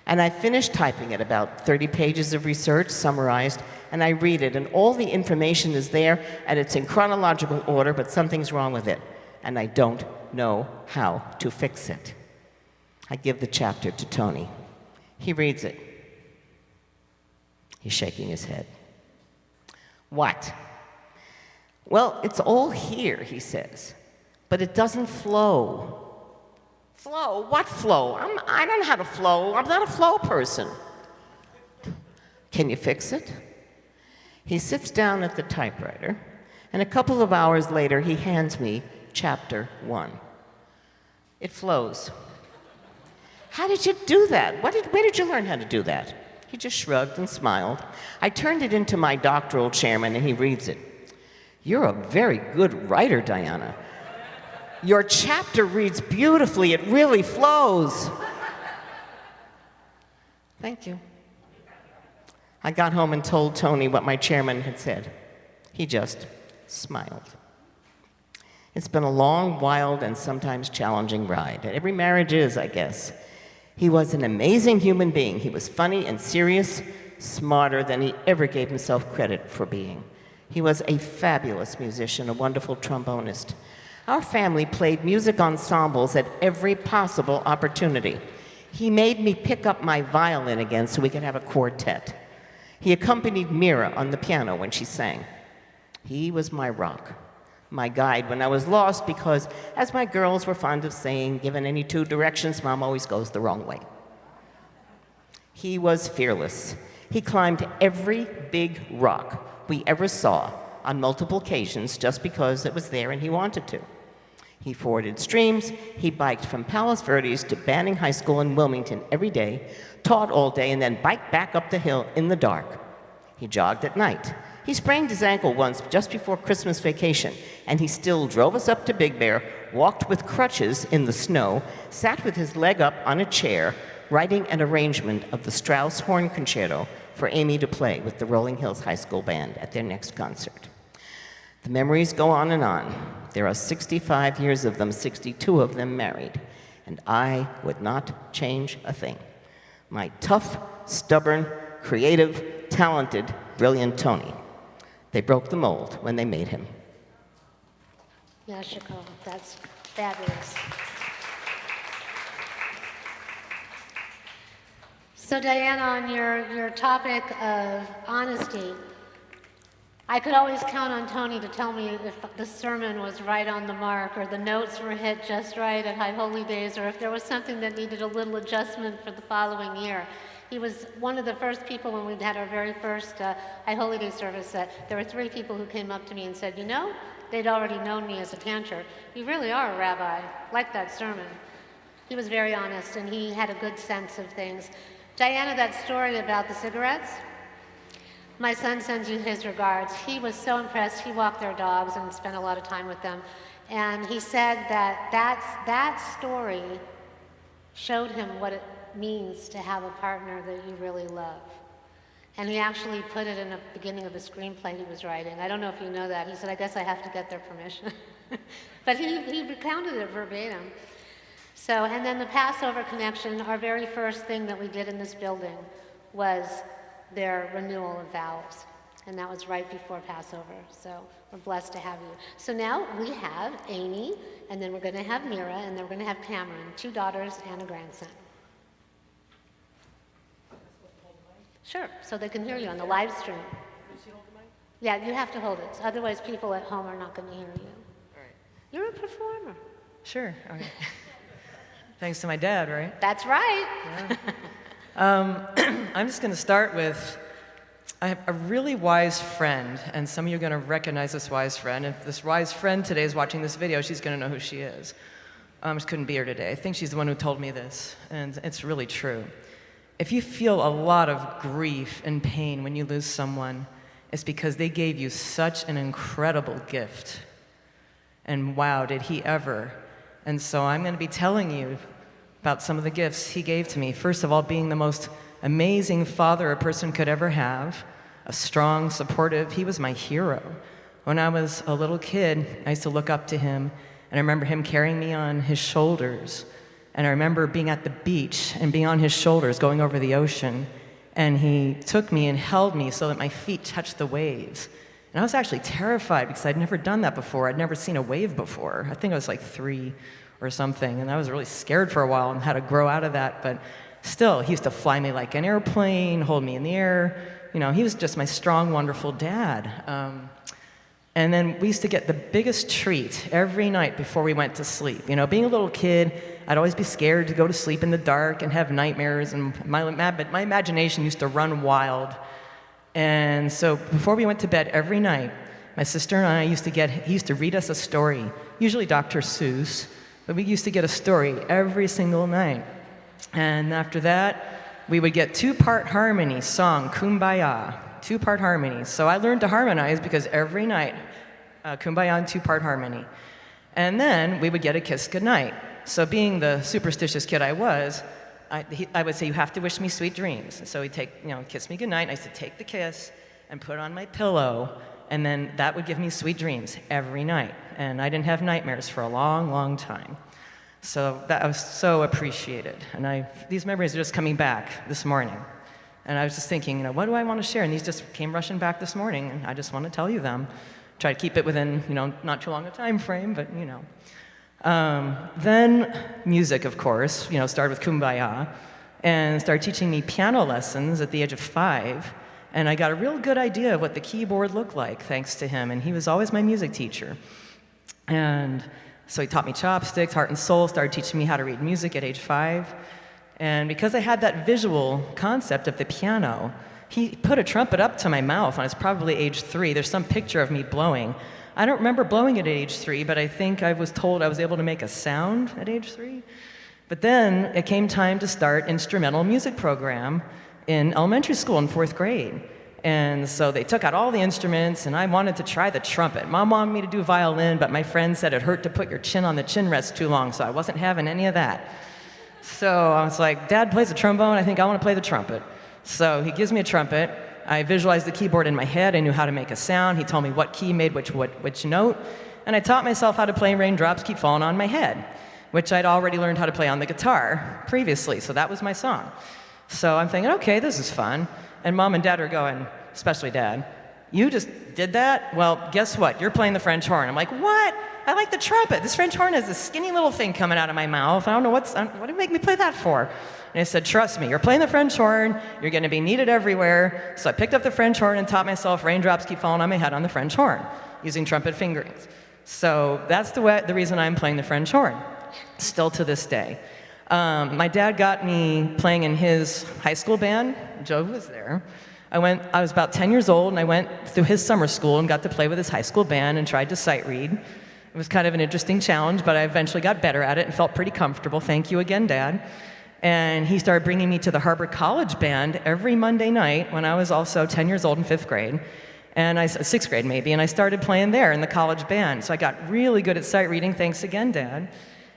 And I finished typing it, about 30 pages of research summarized, and I read it, and all the information is there, and it's in chronological order, but something's wrong with it, and I don't know how to fix it. I give the chapter to Tony. He reads it. He's shaking his head. "What?" "Well, it's all here," he says, "but it doesn't flow." "Flow? What flow? I don't know how to flow. I'm not a flow person." "Can you fix it?" He sits down at the typewriter, and a couple of hours later, he hands me chapter 1. It flows. "How did you do that? Where did you learn how to do that?" He just shrugged and smiled. I turned it into my doctoral chairman, and he reads it. "You're a very good writer, Diana. Your chapter reads beautifully. It really flows." Thank you. I got home and told Tony what my chairman had said. He just smiled. It's been a long, wild, and sometimes challenging ride. Every marriage is, I guess. He was an amazing human being. He was funny and serious, smarter than he ever gave himself credit for being. He was a fabulous musician, a wonderful trombonist. Our family played music ensembles at every possible opportunity. He made me pick up my violin again so we could have a quartet. He accompanied Mira on the piano when she sang. He was my rock, my guide when I was lost because, as my girls were fond of saying, given any two directions, Mom always goes the wrong way. He was fearless. He climbed every big rock we ever saw on multiple occasions just because it was there and he wanted to. He forded streams, he biked from Palos Verdes to Banning High School in Wilmington every day, taught all day, and then biked back up the hill in the dark. He jogged at night. He sprained his ankle once just before Christmas vacation, and he still drove us up to Big Bear, walked with crutches in the snow, sat with his leg up on a chair, writing an arrangement of the Strauss Horn Concerto for Amy to play with the Rolling Hills High School Band at their next concert. The memories go on and on. There are 65 years of them, 62 of them married, and I would not change a thing. My tough, stubborn, creative, talented, brilliant Tony. They broke the mold when they made him. Yashiko, that's fabulous. So Diana, on your topic of honesty, I could always count on Tony to tell me if the sermon was right on the mark, or the notes were hit just right at High Holy Days, or if there was something that needed a little adjustment for the following year. He was one of the first people when we had our very first High Holy Day service that there were 3 people who came up to me and said, you know, they'd already known me as a cantor. You really are a rabbi, like that sermon. He was very honest, and he had a good sense of things. Diana, that story about the cigarettes, my son sends you his regards. He was so impressed. He walked their dogs and spent a lot of time with them. And he said that story showed him what it means to have a partner that you really love. And he actually put it in the beginning of a screenplay he was writing. I don't know if you know that. He said, I guess I have to get their permission. But he recounted it verbatim. So, and then the Passover connection, our very first thing that we did in this building was their renewal of vows. And that was right before Passover. So we're blessed to have you. So now we have Amy, and then we're going to have Mira, and then we're going to have Cameron, 2 daughters and a grandson. Sure, so they can hear you on the live stream. Yeah, you have to hold it. Otherwise, people at home are not going to hear you. All right. You're a performer. Sure. Okay. Thanks to my dad, right? That's right. Yeah. I'm just going to start with, I have a really wise friend, and some of you are going to recognize this wise friend. If this wise friend today is watching this video, she's going to know who she is. I just couldn't be here today. I think she's the one who told me this, and it's really true. If you feel a lot of grief and pain when you lose someone, it's because they gave you such an incredible gift. And wow, did he ever. And so I'm going to be telling you about some of the gifts he gave to me. First of all, being the most amazing father a person could ever have, a strong, supportive, he was my hero. When I was a little kid, I used to look up to him, and I remember him carrying me on his shoulders. And I remember being at the beach and being on his shoulders going over the ocean, and he took me and held me so that my feet touched the waves. And I was actually terrified because I'd never done that before. I'd never seen a wave before. I think I was like 3 or something, and I was really scared for a while and had to grow out of that. But still, he used to fly me like an airplane, hold me in the air. You know, he was just my strong, wonderful dad. And then we used to get the biggest treat every night before we went to sleep. You know, being a little kid, I'd always be scared to go to sleep in the dark and have nightmares, and my imagination used to run wild. And so before we went to bed every night, my sister and I he used to read us a story, usually Dr. Seuss, but we used to get a story every single night. And after that, we would get 2-part harmony song, Kumbaya, 2-part harmony. So I learned to harmonize because every night, Kumbaya and 2-part harmony. And then we would get a kiss goodnight. So being the superstitious kid I was, I would say, you have to wish me sweet dreams. So he'd take, kiss me goodnight. I used to take the kiss and put it on my pillow, and then that would give me sweet dreams every night. And I didn't have nightmares for a long, long time. So that was so appreciated. And these memories are just coming back this morning. And I was just thinking, what do I want to share? And these just came rushing back this morning, and I just want to tell you them. Try to keep it within, not too long a time frame, but, Then music, of course, started with Kumbaya, and started teaching me piano lessons at the age of 5. And I got a real good idea of what the keyboard looked like, thanks to him. And he was always my music teacher. And so he taught me chopsticks, heart and soul, started teaching me how to read music at age 5. And because I had that visual concept of the piano, he put a trumpet up to my mouth when I was probably age 3. There's some picture of me blowing. I don't remember blowing it at age 3, but I think I was told I was able to make a sound at age 3. But then it came time to start instrumental music program in elementary school in 4th grade. And so they took out all the instruments, and I wanted to try the trumpet. Mom wanted me to do violin, but my friend said it hurt to put your chin on the chin rest too long, so I wasn't having any of that. So I was like, Dad plays the trombone, I think I want to play the trumpet. So he gives me a trumpet. I visualized the keyboard in my head. I knew how to make a sound. He told me what key made which note. And I taught myself how to play Raindrops Keep Falling on My Head, which I'd already learned how to play on the guitar previously, so that was my song. So I'm thinking, okay, this is fun. And Mom and Dad are going, especially Dad, you just did that? Well, guess what? You're playing the French horn. I'm like, what? I like the trumpet. This French horn has this skinny little thing coming out of my mouth. I don't know what did you make me play that for? And I said, trust me, you're playing the French horn. You're going to be needed everywhere. So I picked up the French horn and taught myself Raindrops Keep Falling on My Head on the French horn using trumpet fingerings. So that's the reason I'm playing the French horn, still to this day. My dad got me playing in his high school band. Joe was there. I was about 10 years old, and I went through his summer school and got to play with his high school band and tried to sight read. It was kind of an interesting challenge, but I eventually got better at it and felt pretty comfortable. Thank you again, Dad. And he started bringing me to the Harbor College Band every Monday night when I was also 10 years old in 5th grade. And sixth grade maybe, and I started playing there in the college band. So I got really good at sight reading, thanks again, Dad.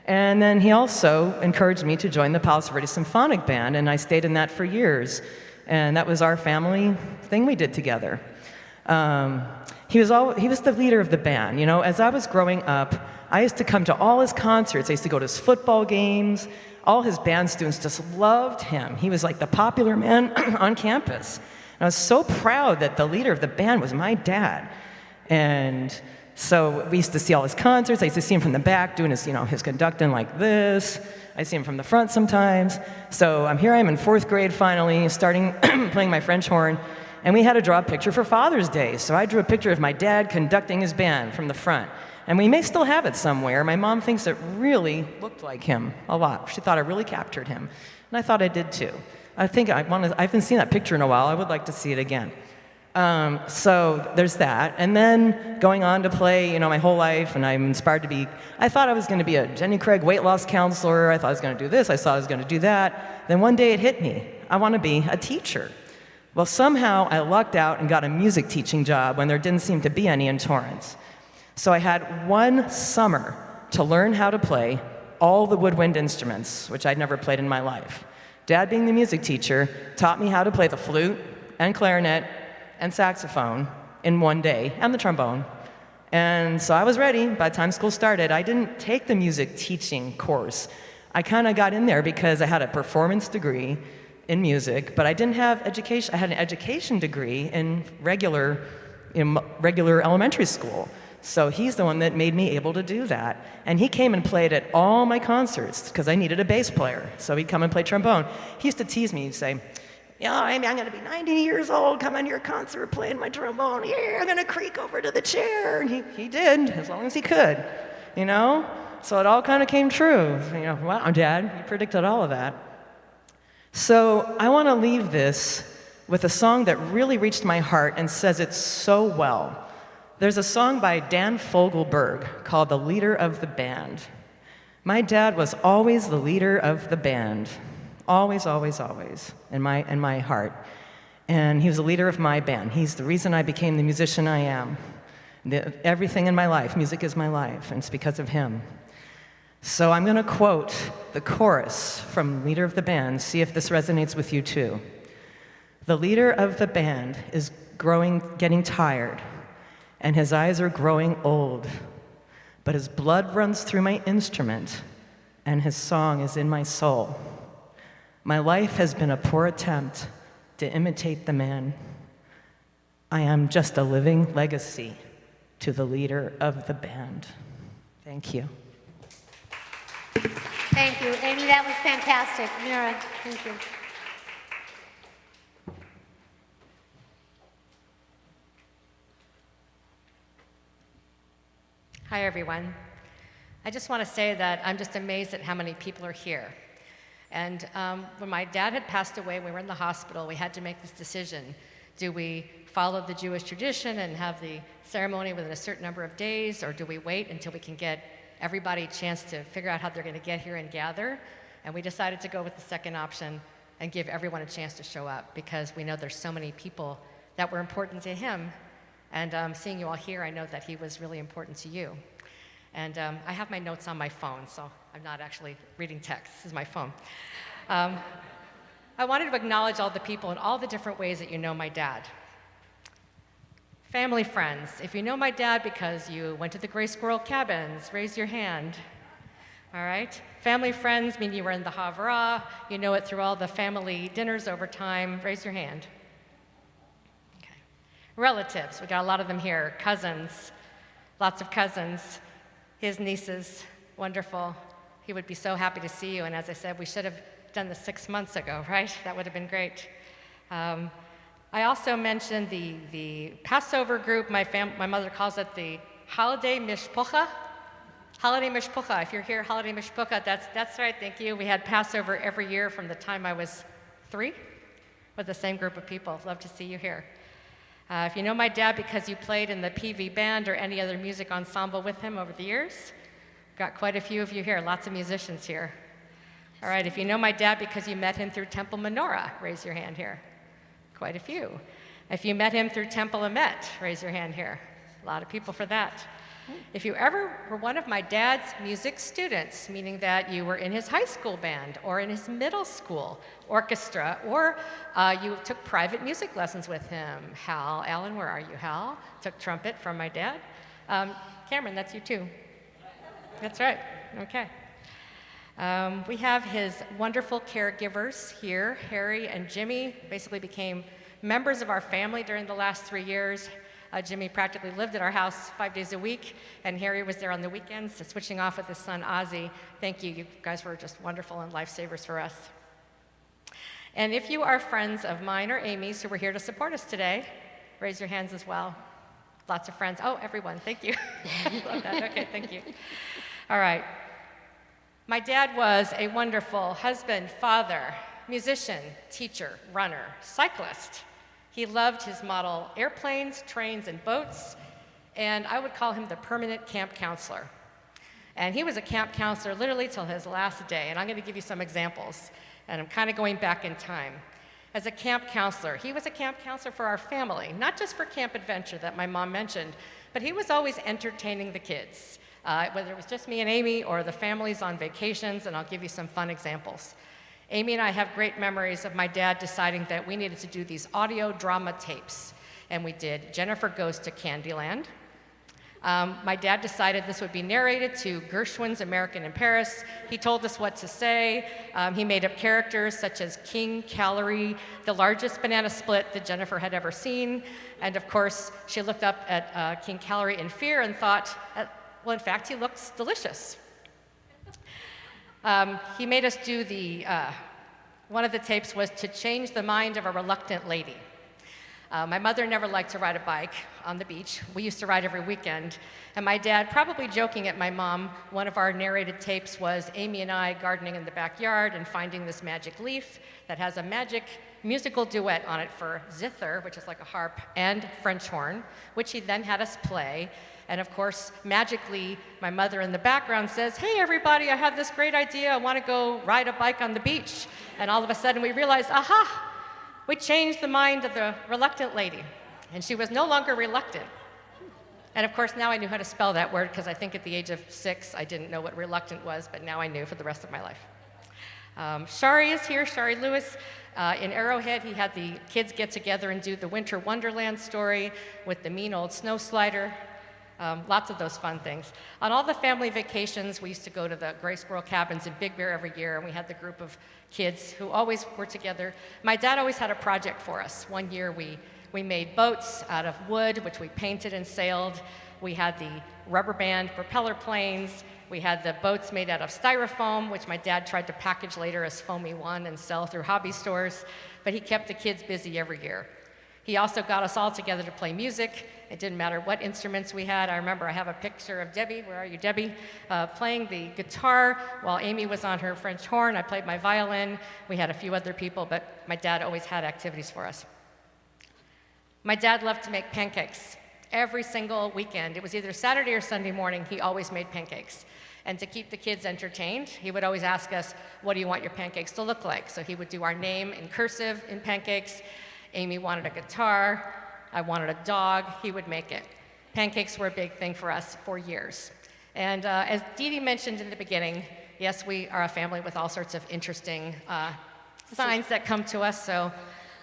And then he also encouraged me to join the Palos Verdes Symphonic Band, and I stayed in that for years. And that was our family thing we did together. He was the leader of the band. You know, as I was growing up, I used to come to all his concerts. I used to go to his football games. All his band students just loved him. He was like the popular man on campus. And I was so proud that the leader of the band was my dad. And so we used to see all his concerts. I used to see him from the back doing his conducting like this. I see him from the front sometimes. So here I am in 4th grade finally, starting playing my French horn. And we had to draw a picture for Father's Day. So I drew a picture of my dad conducting his band from the front. And we may still have it somewhere. My mom thinks it really looked like him a lot. She thought I really captured him. And I thought I did too. I haven't seen that picture in a while. I would like to see it again. So there's that. And then going on to play, my whole life, and I'm inspired to be, I thought I was going to be a Jenny Craig weight loss counselor. I thought I was going to do this. I thought I was going to do that. Then one day it hit me. I want to be a teacher. Well, somehow I lucked out and got a music teaching job when there didn't seem to be any in Torrance. So I had one summer to learn how to play all the woodwind instruments, which I'd never played in my life. Dad, being the music teacher, taught me how to play the flute and clarinet and saxophone in one day, and the trombone. And so I was ready. By the time school started, I didn't take the music teaching course. I kind of got in there because I had a performance degree in music, but I didn't have education. I had an education degree in regular elementary school. So he's the one that made me able to do that. And he came and played at all my concerts because I needed a bass player. So he'd come and play trombone. He used to tease me. He'd say, I'm going to be 90 years old, come on your concert playing my trombone. Yeah, I'm going to creak over to the chair. And he did, as long as he could, So it all kind of came true. Wow, Dad, you predicted all of that. So I want to leave this with a song that really reached my heart and says it so well. There's a song by Dan Fogelberg called The Leader of the Band. My dad was always the leader of the band. Always, always, always, in my heart. And he was the leader of my band. He's the reason I became the musician I am. Everything in my life, music is my life, and it's because of him. So I'm going to quote the chorus from Leader of the Band, see if this resonates with you too. The leader of the band is getting tired, and his eyes are growing old, but his blood runs through my instrument, and his song is in my soul. My life has been a poor attempt to imitate the man. I am just a living legacy to the leader of the band. Thank you. Thank you, Amy. That was fantastic. Mira, thank you. Hi, everyone. I just want to say that I'm just amazed at how many people are here. And when my dad had passed away, we were in the hospital, we had to make this decision. Do we follow the Jewish tradition and have the ceremony within a certain number of days, or do we wait until we can get everybody a chance to figure out how they're going to get here and gather? And we decided to go with the second option and give everyone a chance to show up, because we know there's so many people that were important to him. And seeing you all here, I know that he was really important to you. And I have my notes on my phone, so I'm not actually reading text. This is my phone. I wanted to acknowledge all the people in all the different ways that you know my dad. Family, friends, if you know my dad because you went to the Gray Squirrel Cabins, raise your hand. All right? Family, friends mean you were in the Havra, you know it through all the family dinners over time, raise your hand. Okay. Relatives, we got a lot of them here. Cousins, lots of cousins. His nieces, wonderful. He would be so happy to see you, and as I said, we should have done this 6 months ago, right? That would have been great. I also mentioned the Passover group. My mother calls it the Holiday Mishpocha. Holiday Mishpocha. If you're here, Holiday Mishpocha, that's right, thank you. We had Passover every year from the time I was 3 with the same group of people. Love to see you here. If you know my dad because you played in the PV band or any other music ensemble with him over the years, got quite a few of you here, lots of musicians here. All right, if you know my dad because you met him through Temple Menorah, raise your hand here. Quite a few. If you met him through Temple Emet, raise your hand here. A lot of people for that. If you ever were one of my dad's music students, meaning that you were in his high school band or in his middle school orchestra, or you took private music lessons with him. Hal, Alan, where are you, Hal? Took trumpet from my dad. Cameron, that's you too. That's right, okay. We have his wonderful caregivers here. Harry and Jimmy basically became members of our family during the last 3 years. Jimmy practically lived at our house 5 days a week, and Harry was there on the weekends, switching off with his son Ozzy. Thank you. You guys were just wonderful and lifesavers for us. And if you are friends of mine or Amy's who were here to support us today, raise your hands as well. Lots of friends. Oh, everyone. Thank you. Love that. Okay, thank you. All right. My dad was a wonderful husband, father, musician, teacher, runner, cyclist. He loved his model airplanes, trains, and boats, and I would call him the permanent camp counselor. And he was a camp counselor literally till his last day, and I'm going to give you some examples, and I'm kind of going back in time. As a camp counselor, he was a camp counselor for our family, not just for Camp Adventure that my mom mentioned, but he was always entertaining the kids. Whether it was just me and Amy or the families on vacations, and I'll give you some fun examples. Amy and I have great memories of my dad deciding that we needed to do these audio drama tapes, and we did Jennifer Goes to Candyland. My dad decided this would be narrated to Gershwin's American in Paris. He told us what to say. He made up characters such as King Calorie, the largest banana split that Jennifer had ever seen, and of course, she looked up at King Calorie in fear and thought, well, in fact, he looks delicious. He made us do one of the tapes was to change the mind of a reluctant lady. My mother never liked to ride a bike on the beach. We used to ride every weekend. And my dad, probably joking at my mom, one of our narrated tapes was Amy and I gardening in the backyard and finding this magic leaf that has a magic musical duet on it for zither, which is like a harp, and French horn, which he then had us play. And of course, magically, my mother in the background says, hey, everybody, I have this great idea. I want to go ride a bike on the beach. And all of a sudden, we realized, aha, we changed the mind of the reluctant lady. And she was no longer reluctant. And of course, now I knew how to spell that word, because I think at the age of 6, I didn't know what reluctant was, but now I knew for the rest of my life. Shari is here, Shari Lewis. In Arrowhead, he had the kids get together and do the Winter Wonderland story with the mean old snow slider. Lots of those fun things. On all the family vacations, we used to go to the Gray Squirrel Cabins in Big Bear every year, and we had the group of kids who always were together. My dad always had a project for us. One year, we made boats out of wood, which we painted and sailed. We had the rubber band propeller planes. We had the boats made out of styrofoam, which my dad tried to package later as Foamy One and sell through hobby stores, but he kept the kids busy every year. He also got us all together to play music. It didn't matter what instruments we had. I remember I have a picture of Debbie, where are you, Debbie, playing the guitar while Amy was on her French horn. I played my violin. We had a few other people, but my dad always had activities for us. My dad loved to make pancakes every single weekend. It was either Saturday or Sunday morning, he always made pancakes. And to keep the kids entertained, he would always ask us, what do you want your pancakes to look like? So he would do our name in cursive in pancakes. Amy wanted a guitar. I wanted a dog, he would make it. Pancakes were a big thing for us for years. And as Dee Dee mentioned in the beginning, yes, we are a family with all sorts of interesting signs that come to us. So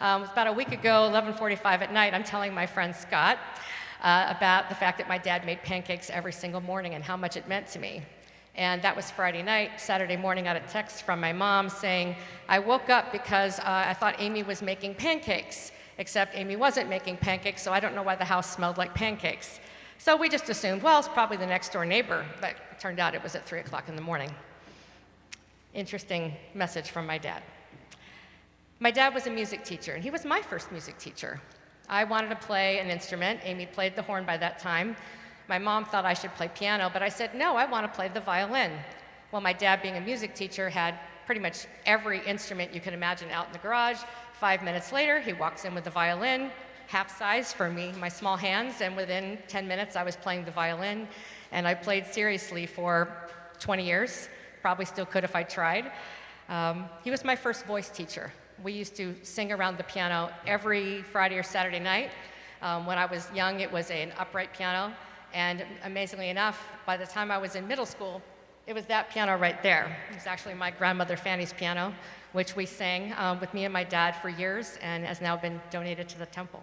it was about a week ago, 11:45 at night, I'm telling my friend Scott about the fact that my dad made pancakes every single morning and how much it meant to me. And that was Friday night. Saturday morning, I got a text from my mom saying, I woke up because I thought Amy was making pancakes, except Amy wasn't making pancakes, so I don't know why the house smelled like pancakes. So we just assumed, well, it's probably the next door neighbor, but it turned out it was at 3 o'clock in the morning. Interesting message from my dad. My dad was a music teacher, and he was my first music teacher. I wanted to play an instrument. Amy played the horn by that time. My mom thought I should play piano, but I said, no, I want to play the violin. Well, my dad, being a music teacher, had pretty much every instrument you can imagine out in the garage. 5 minutes later, he walks in with the violin, half size for me, my small hands, and within 10 minutes, I was playing the violin, and I played seriously for 20 years. Probably still could if I tried. He was my first voice teacher. We used to sing around the piano every Friday or Saturday night. When I was young, it was an upright piano. And amazingly enough, by the time I was in middle school, it was that piano right there. It was actually my grandmother Fanny's piano, which we sang with me and my dad for years and has now been donated to the temple.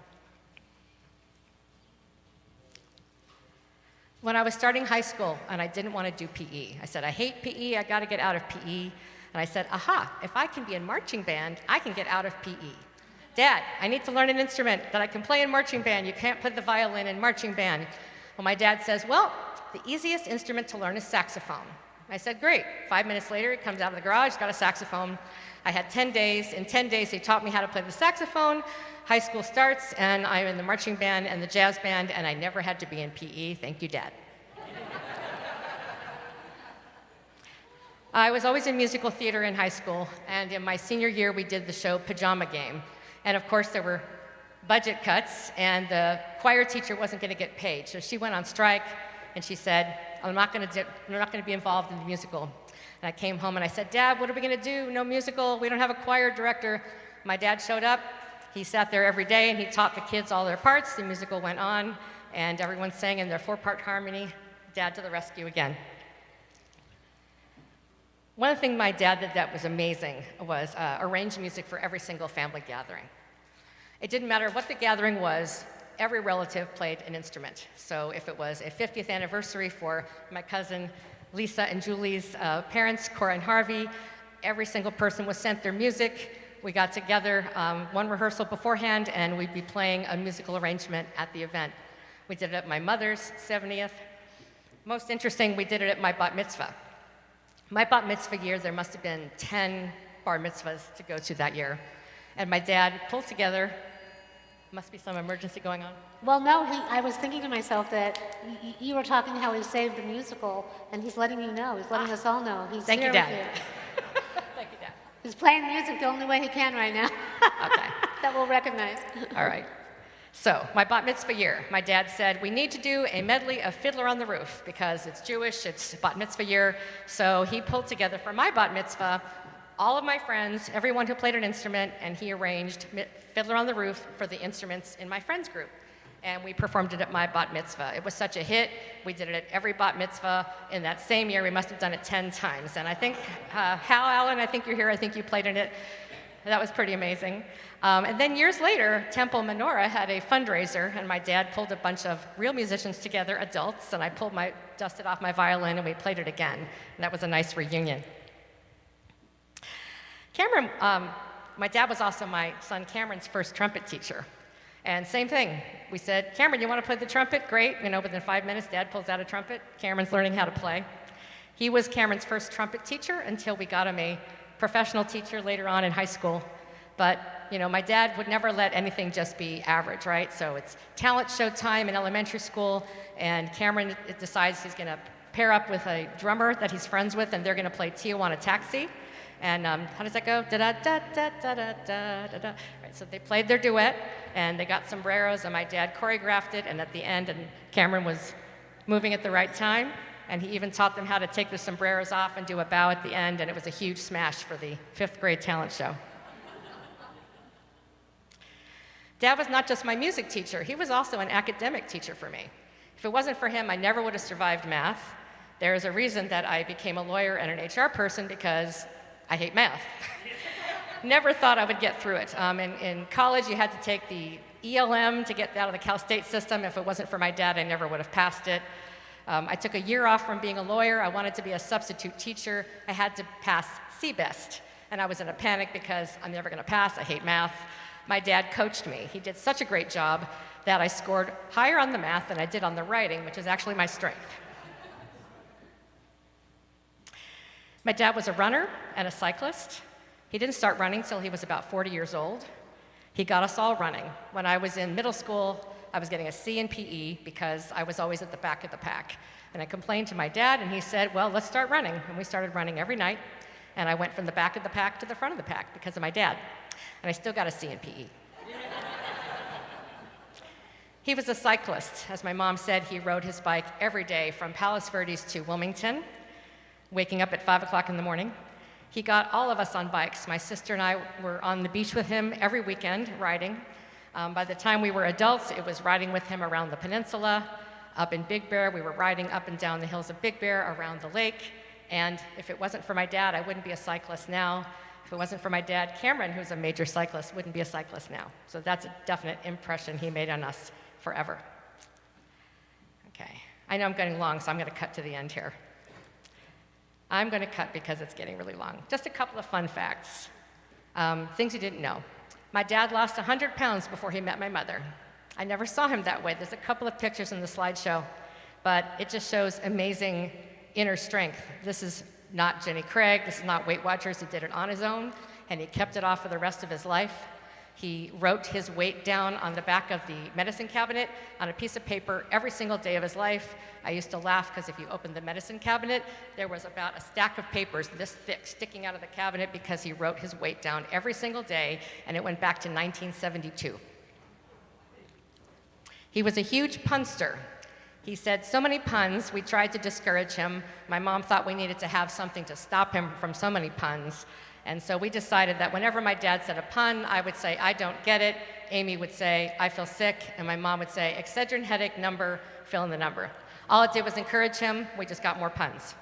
When I was starting high school and I didn't want to do PE, I said, I hate PE, I got to get out of PE. And I said, aha, if I can be in marching band, I can get out of PE. Dad, I need to learn an instrument that I can play in marching band. You can't put the violin in marching band. Well, my dad says, well, the easiest instrument to learn is saxophone. I said, great. 5 minutes later, he comes out of the garage, got a saxophone. I had 10 days. In 10 days, he taught me how to play the saxophone. High school starts, and I'm in the marching band and the jazz band, and I never had to be in PE. Thank you, Dad. I was always in musical theater in high school, and in my senior year, we did the show Pajama Game. And of course, there were budget cuts, and the choir teacher wasn't going to get paid. So she went on strike, and she said, I'm not going to be involved in the musical. And I came home and I said, Dad, what are we going to do? No musical. We don't have a choir director. My dad showed up. He sat there every day, and he taught the kids all their parts. The musical went on, and everyone sang in their 4-part harmony. Dad to the rescue again. One thing my dad did that was amazing was arrange music for every single family gathering. It didn't matter what the gathering was, every relative played an instrument. So if it was a 50th anniversary for my cousin Lisa and Julie's parents, Cora and Harvey, every single person was sent their music. We got together one rehearsal beforehand, and we'd be playing a musical arrangement at the event. We did it at my mother's 70th. Most interesting, we did it at my bat mitzvah. My bat mitzvah year, there must have been 10 bar mitzvahs to go to that year. And my dad pulled together, must be some emergency going on. Well, no, I was thinking to myself that you were talking how he saved the musical, and he's letting you know, he's letting us all know. He's Thank here you, Dad. with you. Thank you, Dad. He's playing music the only way he can right now. Okay. That we'll recognize. All right. So, my bat mitzvah year, my dad said, we need to do a medley of Fiddler on the Roof because it's Jewish, it's bat mitzvah year. So he pulled together for my bat mitzvah all of my friends, everyone who played an instrument, and he arranged Fiddler on the Roof for the instruments in my friends group. And we performed it at my bat mitzvah. It was such a hit. We did it at every bat mitzvah. In that same year, we must have done it 10 times. And I think, Hal Allen, I think you're here, I think you played in it. That was pretty amazing. And then years later, Temple Menorah had a fundraiser, and my dad pulled a bunch of real musicians together, adults, and I dusted off my violin, and we played it again. And that was a nice reunion. Cameron, my dad was also my son Cameron's first trumpet teacher. And same thing, we said, Cameron, you want to play the trumpet? Great. You know, within 5 minutes, Dad pulls out a trumpet. Cameron's learning how to play. He was Cameron's first trumpet teacher until we got him a professional teacher later on in high school. But, you know, my dad would never let anything just be average, right? So it's talent show time in elementary school, and Cameron decides he's going to pair up with a drummer that he's friends with, and they're going to play Tijuana Taxi. And how does that go? Da-da-da-da-da-da-da-da. Right, so they played their duet, and they got sombreros, and my dad choreographed it, and at the end, and Cameron was moving at the right time, and he even taught them how to take the sombreros off and do a bow at the end, and it was a huge smash for the 5th grade talent show. Dad was not just my music teacher, he was also an academic teacher for me. If it wasn't for him, I never would have survived math. There is a reason that I became a lawyer and an HR person, because I hate math. Never thought I would get through it. In college, you had to take the ELM to get out of the Cal State system. If it wasn't for my dad, I never would have passed it. I took a year off from being a lawyer. I wanted to be a substitute teacher. I had to pass CBEST, and I was in a panic because I'm never going to pass. I hate math. My dad coached me. He did such a great job that I scored higher on the math than I did on the writing, which is actually my strength. My dad was a runner and a cyclist. He didn't start running till he was about 40 years old. He got us all running. When I was in middle school, I was getting a C in PE because I was always at the back of the pack. And I complained to my dad, and he said, well, let's start running. And we started running every night. And I went from the back of the pack to the front of the pack because of my dad. And I still got a C in PE. He was a cyclist. As my mom said, he rode his bike every day from Palos Verdes to Wilmington, waking up at 5 o'clock in the morning. He got all of us on bikes. My sister and I were on the beach with him every weekend, riding. By the time we were adults, it was riding with him around the peninsula. Up in Big Bear, we were riding up and down the hills of Big Bear, around the lake. And if it wasn't for my dad, I wouldn't be a cyclist now. If it wasn't for my dad, Cameron, who's a major cyclist, wouldn't be a cyclist now. So that's a definite impression he made on us forever. Okay, I know I'm getting long, so I'm going to cut to the end here. I'm going to cut because it's getting really long. Just a couple of fun facts, things you didn't know. My dad lost 100 pounds before he met my mother. I never saw him that way. There's a couple of pictures in the slideshow, but it just shows amazing inner strength. This is not Jenny Craig. This is not Weight Watchers. He did it on his own, and he kept it off for the rest of his life. He wrote his weight down on the back of the medicine cabinet on a piece of paper every single day of his life. I used to laugh because if you opened the medicine cabinet, there was about a stack of papers this thick sticking out of the cabinet because he wrote his weight down every single day, and it went back to 1972. He was a huge punster. He said so many puns, we tried to discourage him. My mom thought we needed to have something to stop him from so many puns. And so we decided that whenever my dad said a pun, I would say, I don't get it. Amy would say, I feel sick. And my mom would say, Excedrin headache number, fill in the number. All it did was encourage him. We just got more puns.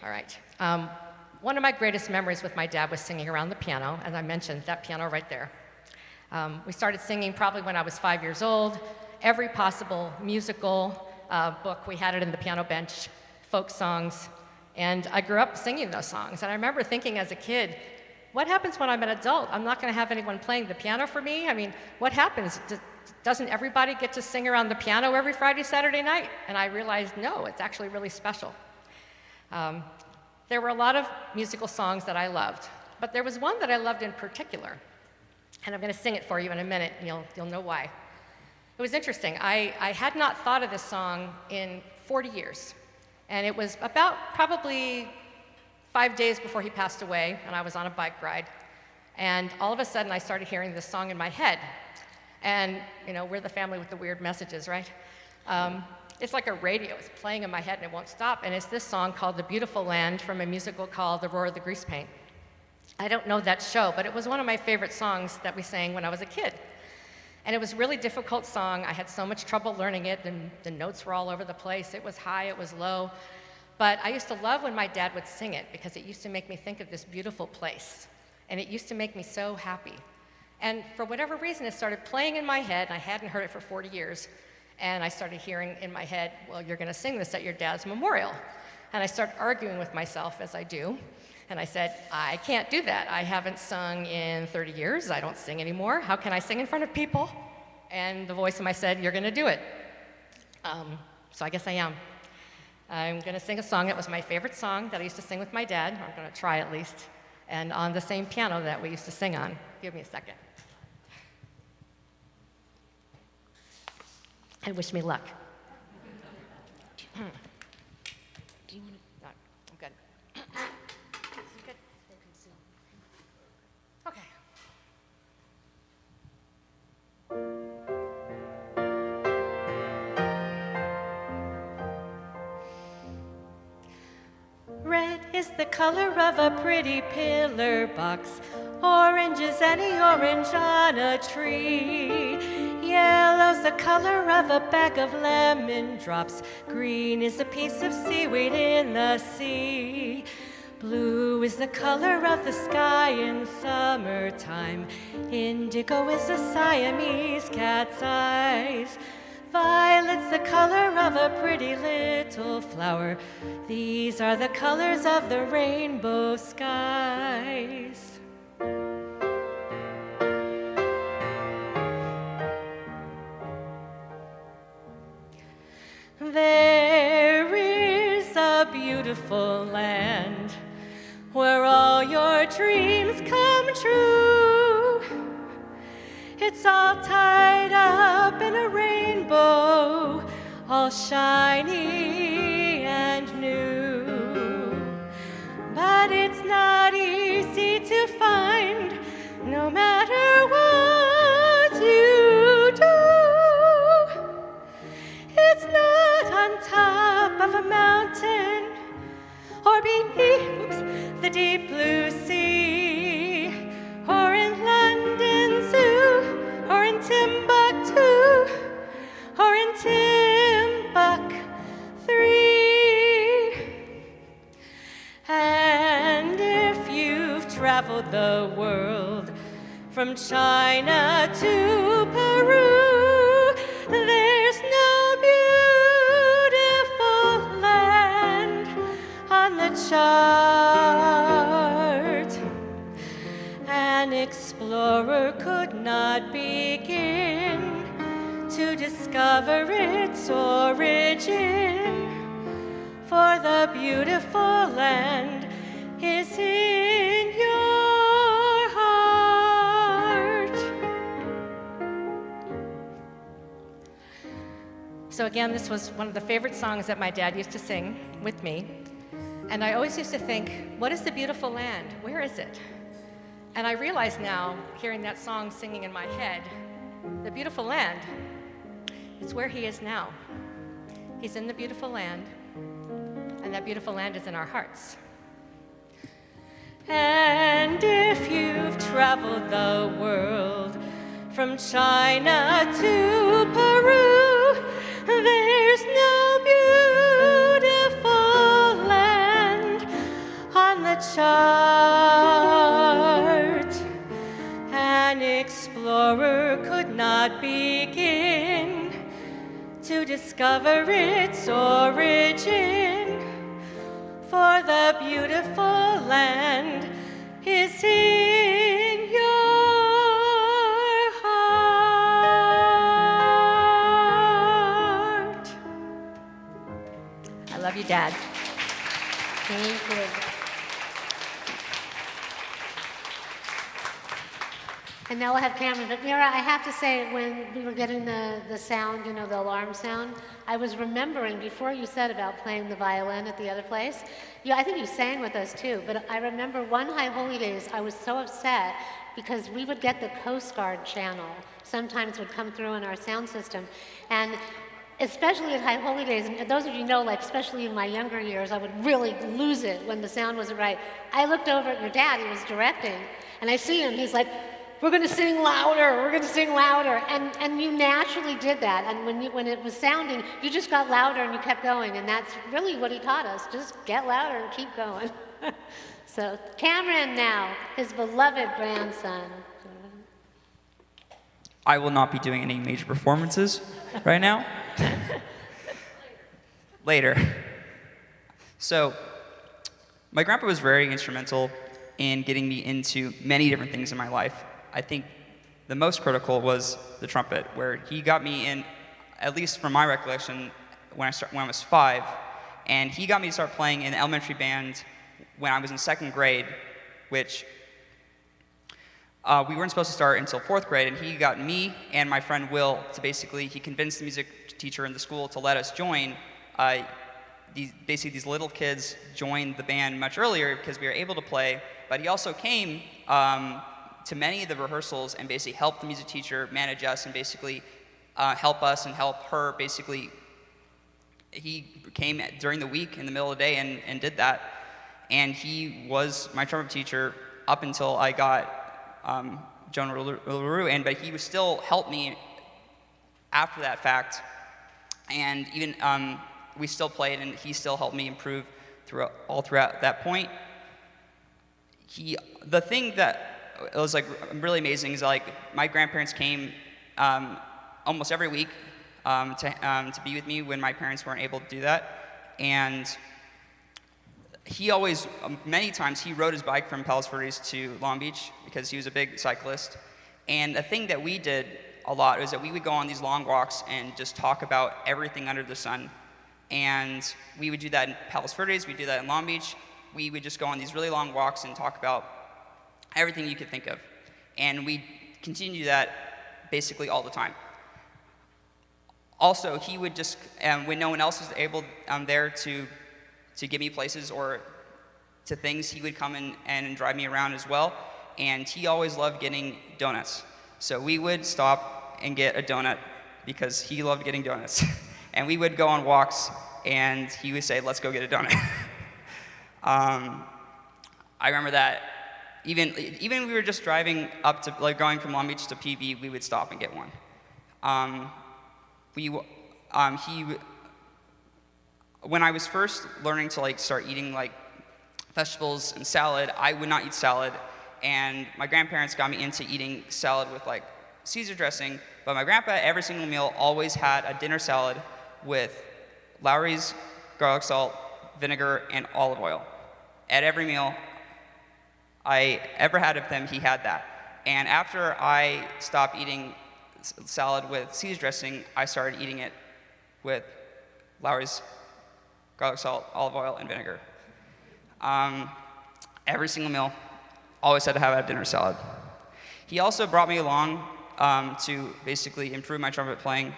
All right. One of my greatest memories with my dad was singing around the piano. As I mentioned, that piano right there. We started singing probably when I was 5 years old. Every possible musical book, we had it in the piano bench, folk songs. And I grew up singing those songs. And I remember thinking as a kid, what happens when I'm an adult? I'm not going to have anyone playing the piano for me. I mean, what happens? Doesn't everybody get to sing around the piano every Friday, Saturday night? And I realized, no, it's actually really special. There were a lot of musical songs that I loved, but there was one that I loved in particular. And I'm going to sing it for you in a minute, and you'll know why. It was interesting. I had not thought of this song in 40 years. And it was about probably 5 days before he passed away, and I was on a bike ride. And all of a sudden, I started hearing this song in my head. And, you know, we're the family with the weird messages, right? It's like a radio. It's playing in my head, and it won't stop. And it's this song called The Beautiful Land from a musical called The Roar of the Grease Paint. I don't know that show, but it was one of my favorite songs that we sang when I was a kid. And it was a really difficult song. I had so much trouble learning it. The notes were all over the place. It was high, it was low. But I used to love when my dad would sing it because it used to make me think of this beautiful place. And it used to make me so happy. And for whatever reason, it started playing in my head. And I hadn't heard it for 40 years. And I started hearing in my head, well, you're going to sing this at your dad's memorial. And I started arguing with myself, as I do. And I said, I can't do that. I haven't sung in 30 years. I don't sing anymore. How can I sing in front of people? And the voice in my said, you're going to do it. So I guess I am. I'm going to sing a song that was my favorite song that I used to sing with my dad. I'm going to try at least. And on the same piano that we used to sing on. Give me a second. And wish me luck. Do you want to? No, I'm good. Good. Okay. Red is the color of a pretty pillar box. Orange is any orange on a tree. Yellow's the color of a bag of lemon drops. Green is a piece of seaweed in the sea. Blue is the color of the sky in summertime. Indigo is a Siamese cat's eyes. Violet's the color of a pretty little flower. These are the colors of the rainbow skies. There is a beautiful land where all your dreams come true. It's all tied up in a rainbow, all shiny and new. But it's not easy to find, no matter what you do. It's not on top of a mountain or beneath the deep blue sea, or in London Zoo, or in Timbuktu, or in Timbuk 3. And if you've traveled the world from China to Peru, there's no beautiful land on the chart. An explorer could not begin to discover its origin, for the beautiful land is in your heart. So again, this was one of the favorite songs that my dad used to sing with me. And I always used to think, what is the beautiful land? Where is it? And I realize now, hearing that song singing in my head, the beautiful land is where he is now. He's in the beautiful land, and that beautiful land is in our hearts. And if you've traveled the world from China to Peru, there's no beautiful land on the chart. An explorer could not begin to discover its origin, for the beautiful land is in your heart. I love you, Dad. Thank you. And now we'll have Cameron. But Mira, I have to say, when we were getting the sound, you know, the alarm sound, I was remembering before you said about playing the violin at the other place. I think you sang with us too, but I remember one High Holy Days, I was so upset because we would get the Coast Guard channel, sometimes would come through in our sound system. And especially at High Holy Days, and those of you know, like especially in my younger years, I would really lose it when the sound wasn't right. I looked over at your dad, he was directing, and I see him, he's like, we're going to sing louder, we're going to sing louder. And you naturally did that. And when it was sounding, you just got louder and you kept going. And that's really what he taught us, just get louder and keep going. So Cameron now, his beloved grandson. I will not be doing any major performances right now. Later. So, my grandpa was very instrumental in getting me into many different things in my life. I think the most critical was the trumpet, where he got me in, at least from my recollection, when I was 5, and he got me to start playing in the elementary band when I was in 2nd grade, which we weren't supposed to start until 4th grade, and he got me and my friend Will to basically, he convinced the music teacher in the school to let us join. These little kids joined the band much earlier because we were able to play, but he also came to many of the rehearsals and basically helped the music teacher manage us and basically help us and help her. Basically, he came during the week in the middle of the day and did that. And he was my trumpet teacher up until I got Joan LaRue, but he would still help me after that fact. And even we still played, and he still helped me improve throughout that point. The thing that was like really amazing is like my grandparents came almost every week to be with me when my parents weren't able to do that. And he always, many times, he rode his bike from Palos Verdes to Long Beach because he was a big cyclist. And the thing that we did a lot was that we would go on these long walks and just talk about everything under the sun. And we would do that in Palos Verdes, we'd do that in Long Beach. We would just go on these really long walks and talk about everything you could think of. And we continue that basically all the time. Also, he would just, when no one else was able there to give me places or to things, he would come in and drive me around as well. And he always loved getting donuts. So we would stop and get a donut because he loved getting donuts. And we would go on walks, and he would say, let's go get a donut. I remember that even when we were just driving up to, like going from Long Beach to PV, we would stop and get one. When I was first learning to like start eating like vegetables and salad, I would not eat salad, and my grandparents got me into eating salad with like Caesar dressing, but my grandpa, every single meal, always had a dinner salad with Lowry's garlic salt, vinegar, and olive oil. At every meal I ever had of them, he had that. And after I stopped eating salad with Caesar dressing, I started eating it with Lowry's garlic salt, olive oil, and vinegar. Every single meal, always had to have a dinner salad. He also brought me along to basically improve my trumpet playing.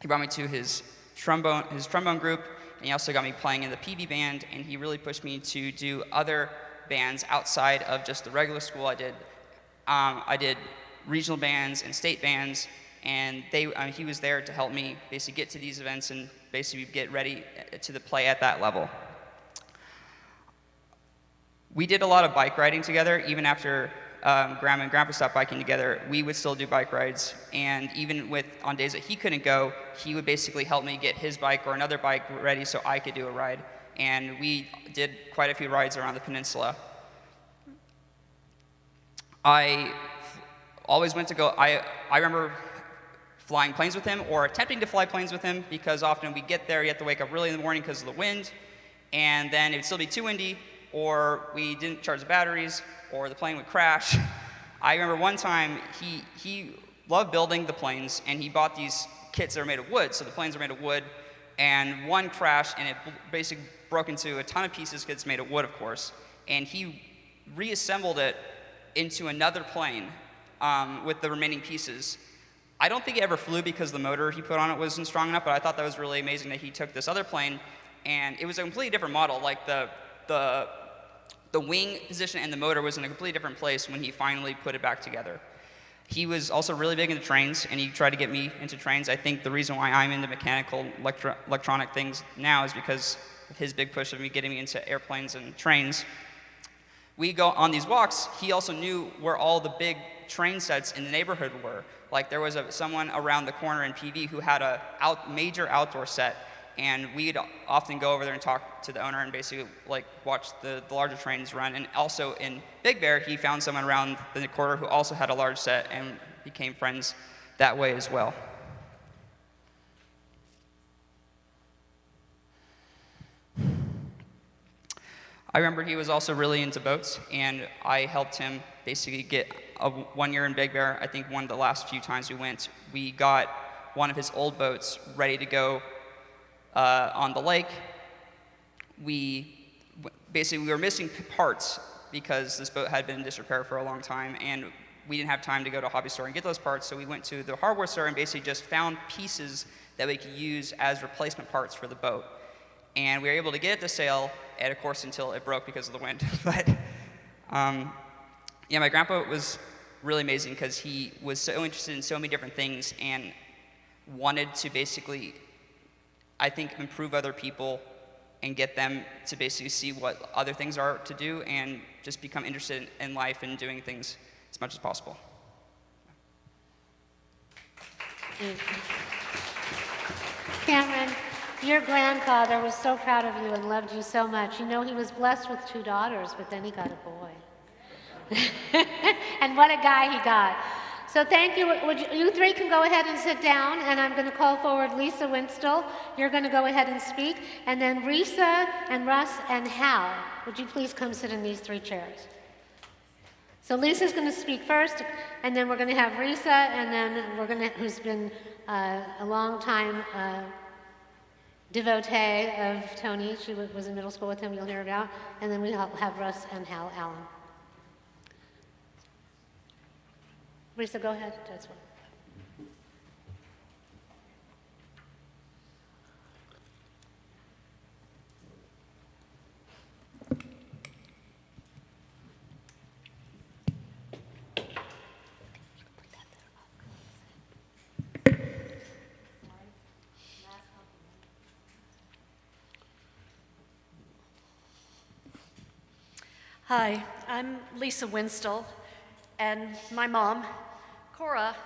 He brought me to his trombone group, and he also got me playing in the PV band, and he really pushed me to do other bands outside of just the regular school. I did regional bands and state bands, and he was there to help me basically get to these events and basically get ready to play at that level. We did a lot of bike riding together. Even after Grandma and Grandpa stopped biking together, we would still do bike rides. And even on days that he couldn't go, he would basically help me get his bike or another bike ready so I could do a ride. And we did quite a few rides around the peninsula. I always went to go, I remember flying planes with him or attempting to fly planes with him, because often we get there, you have to wake up early in the morning because of the wind, and then it would still be too windy, or we didn't charge the batteries, or the plane would crash. I remember one time he loved building the planes, and he bought these kits that are made of wood, so the planes are made of wood, and one crashed, and it basically broke into a ton of pieces because it's made of wood, of course, and he reassembled it into another plane with the remaining pieces. I don't think it ever flew because the motor he put on it wasn't strong enough, but I thought that was really amazing that he took this other plane, and it was a completely different model. Like the wing position and the motor was in a completely different place when he finally put it back together. He was also really big into trains, and he tried to get me into trains. I think the reason why I'm into mechanical electronic things now is because of his big push of me getting me into airplanes and trains. We go on these walks. He also knew where all the big train sets in the neighborhood were. Like there was someone around the corner in PV who had a major outdoor set, and we'd often go over there and talk to the owner and basically like watch the larger trains run. And also in Big Bear, he found someone around the corner who also had a large set and became friends that way as well. I remember he was also really into boats, and I helped him basically get 1 year in Big Bear. I think one of the last few times we went, we got one of his old boats ready to go on the lake. We were missing parts because this boat had been in disrepair for a long time, and we didn't have time to go to a hobby store and get those parts, so we went to the hardware store and basically just found pieces that we could use as replacement parts for the boat. And we were able to get it to sail, and of course until it broke because of the wind. But yeah, my grandpa was really amazing because he was so interested in so many different things and wanted to basically, I think, improve other people and get them to basically see what other things are to do and just become interested in life and doing things as much as possible. Cameron, your grandfather was so proud of you and loved you so much. You know, he was blessed with 2 daughters, but then he got a boy. And what a guy he got. So thank you. You 3 can go ahead and sit down, and I'm going to call forward Lisa Winstall. You're going to go ahead and speak. And then Risa and Russ and Hal, would you please come sit in these 3 chairs? So Lisa's going to speak first, and then we're going to have Risa, and then we're going to, who's been a long time devotee of Tony. She was in middle school with him, you'll hear about. And then we'll have Russ and Hal Allen. Risa, go ahead. That's one. Hi, I'm Lisa Winstall, and my mom, Cora,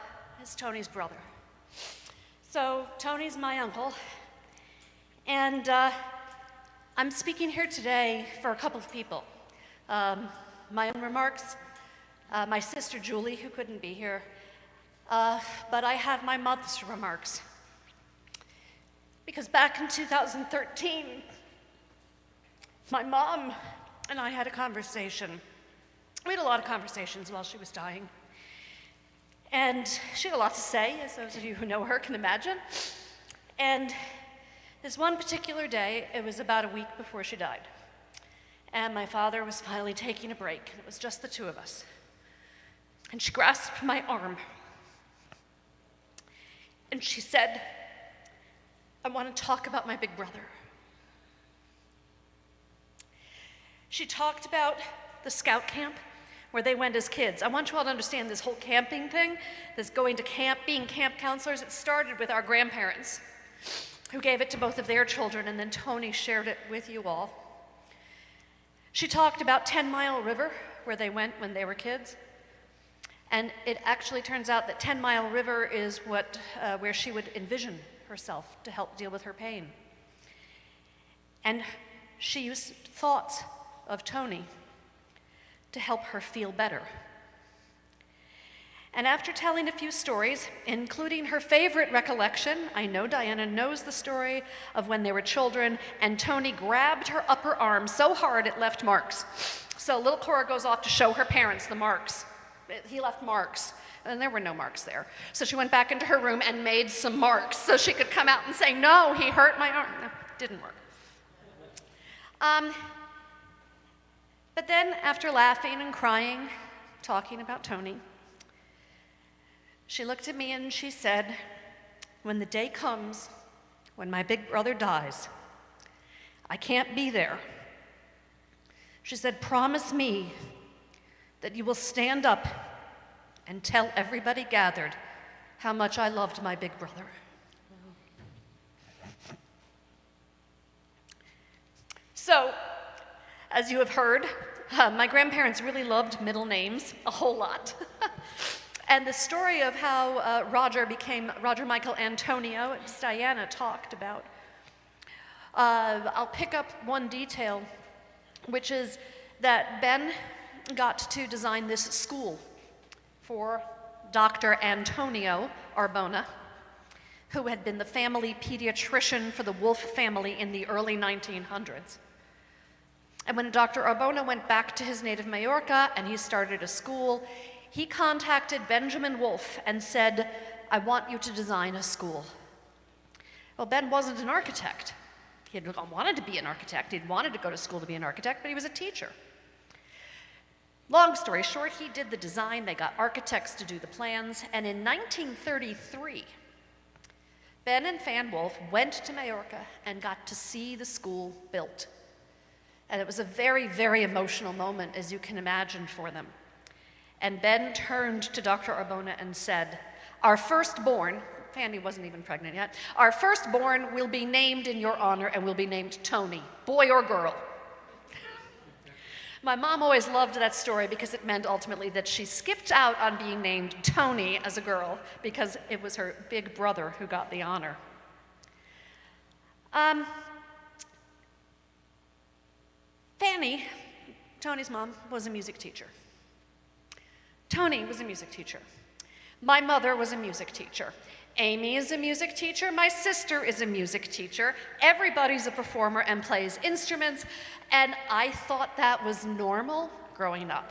is Tony's brother. So Tony's my uncle, and I'm speaking here today for a couple of people. My own remarks, my sister Julie, who couldn't be here, but I have my mother's remarks. Because back in 2013, my mom and I had a conversation. We had a lot of conversations while she was dying. And she had a lot to say, as those of you who know her can imagine. And this one particular day, it was about a week before she died. And my father was finally taking a break, and it was just the 2 of us. And she grasped my arm. And she said, "I want to talk about my big brother." She talked about the scout camp where they went as kids. I want you all to understand this whole camping thing, this going to camp, being camp counselors, it started with our grandparents who gave it to both of their children, and then Tony shared it with you all. She talked about 10 Mile River where they went when they were kids. And it actually turns out that 10 Mile River is where she would envision herself to help deal with her pain. And she used thoughts of Tony to help her feel better. And after telling a few stories, including her favorite recollection, I know Diana knows the story of when they were children, and Tony grabbed her upper arm so hard it left marks. So little Cora goes off to show her parents the marks. He left marks, and there were no marks there. So she went back into her room and made some marks so she could come out and say, "No, he hurt my arm." No, it didn't work. But then, after laughing and crying, talking about Tony, she looked at me and she said, "When the day comes when my big brother dies, I can't be there." She said, "Promise me that you will stand up and tell everybody gathered how much I loved my big brother." So, as you have heard, my grandparents really loved middle names a whole lot. And the story of how Roger became Roger Michael Antonio, as Diana talked about, I'll pick up one detail, which is that Ben got to design this school for Dr. Antonio Arbona, who had been the family pediatrician for the Wolff family in the early 1900s. And when Dr. Arbona went back to his native Majorca and he started a school, he contacted Benjamin Wolff and said, "I want you to design a school." Well, Ben wasn't an architect. He had wanted to be an architect. He'd wanted to go to school to be an architect, but he was a teacher. Long story short, he did the design. They got architects to do the plans. And in 1933, Ben and Fan Wolff went to Majorca and got to see the school built. And it was a very, very emotional moment, as you can imagine, for them. And Ben turned to Dr. Arbona and said, "Our firstborn," Fanny wasn't even pregnant yet, "our firstborn will be named in your honor and will be named Tony, boy or girl." My mom always loved that story because it meant ultimately that she skipped out on being named Tony as a girl because it was her big brother who got the honor. Fanny, Tony's mom, was a music teacher. Tony was a music teacher. My mother was a music teacher. Amy is a music teacher. My sister is a music teacher. Everybody's a performer and plays instruments, and I thought that was normal growing up.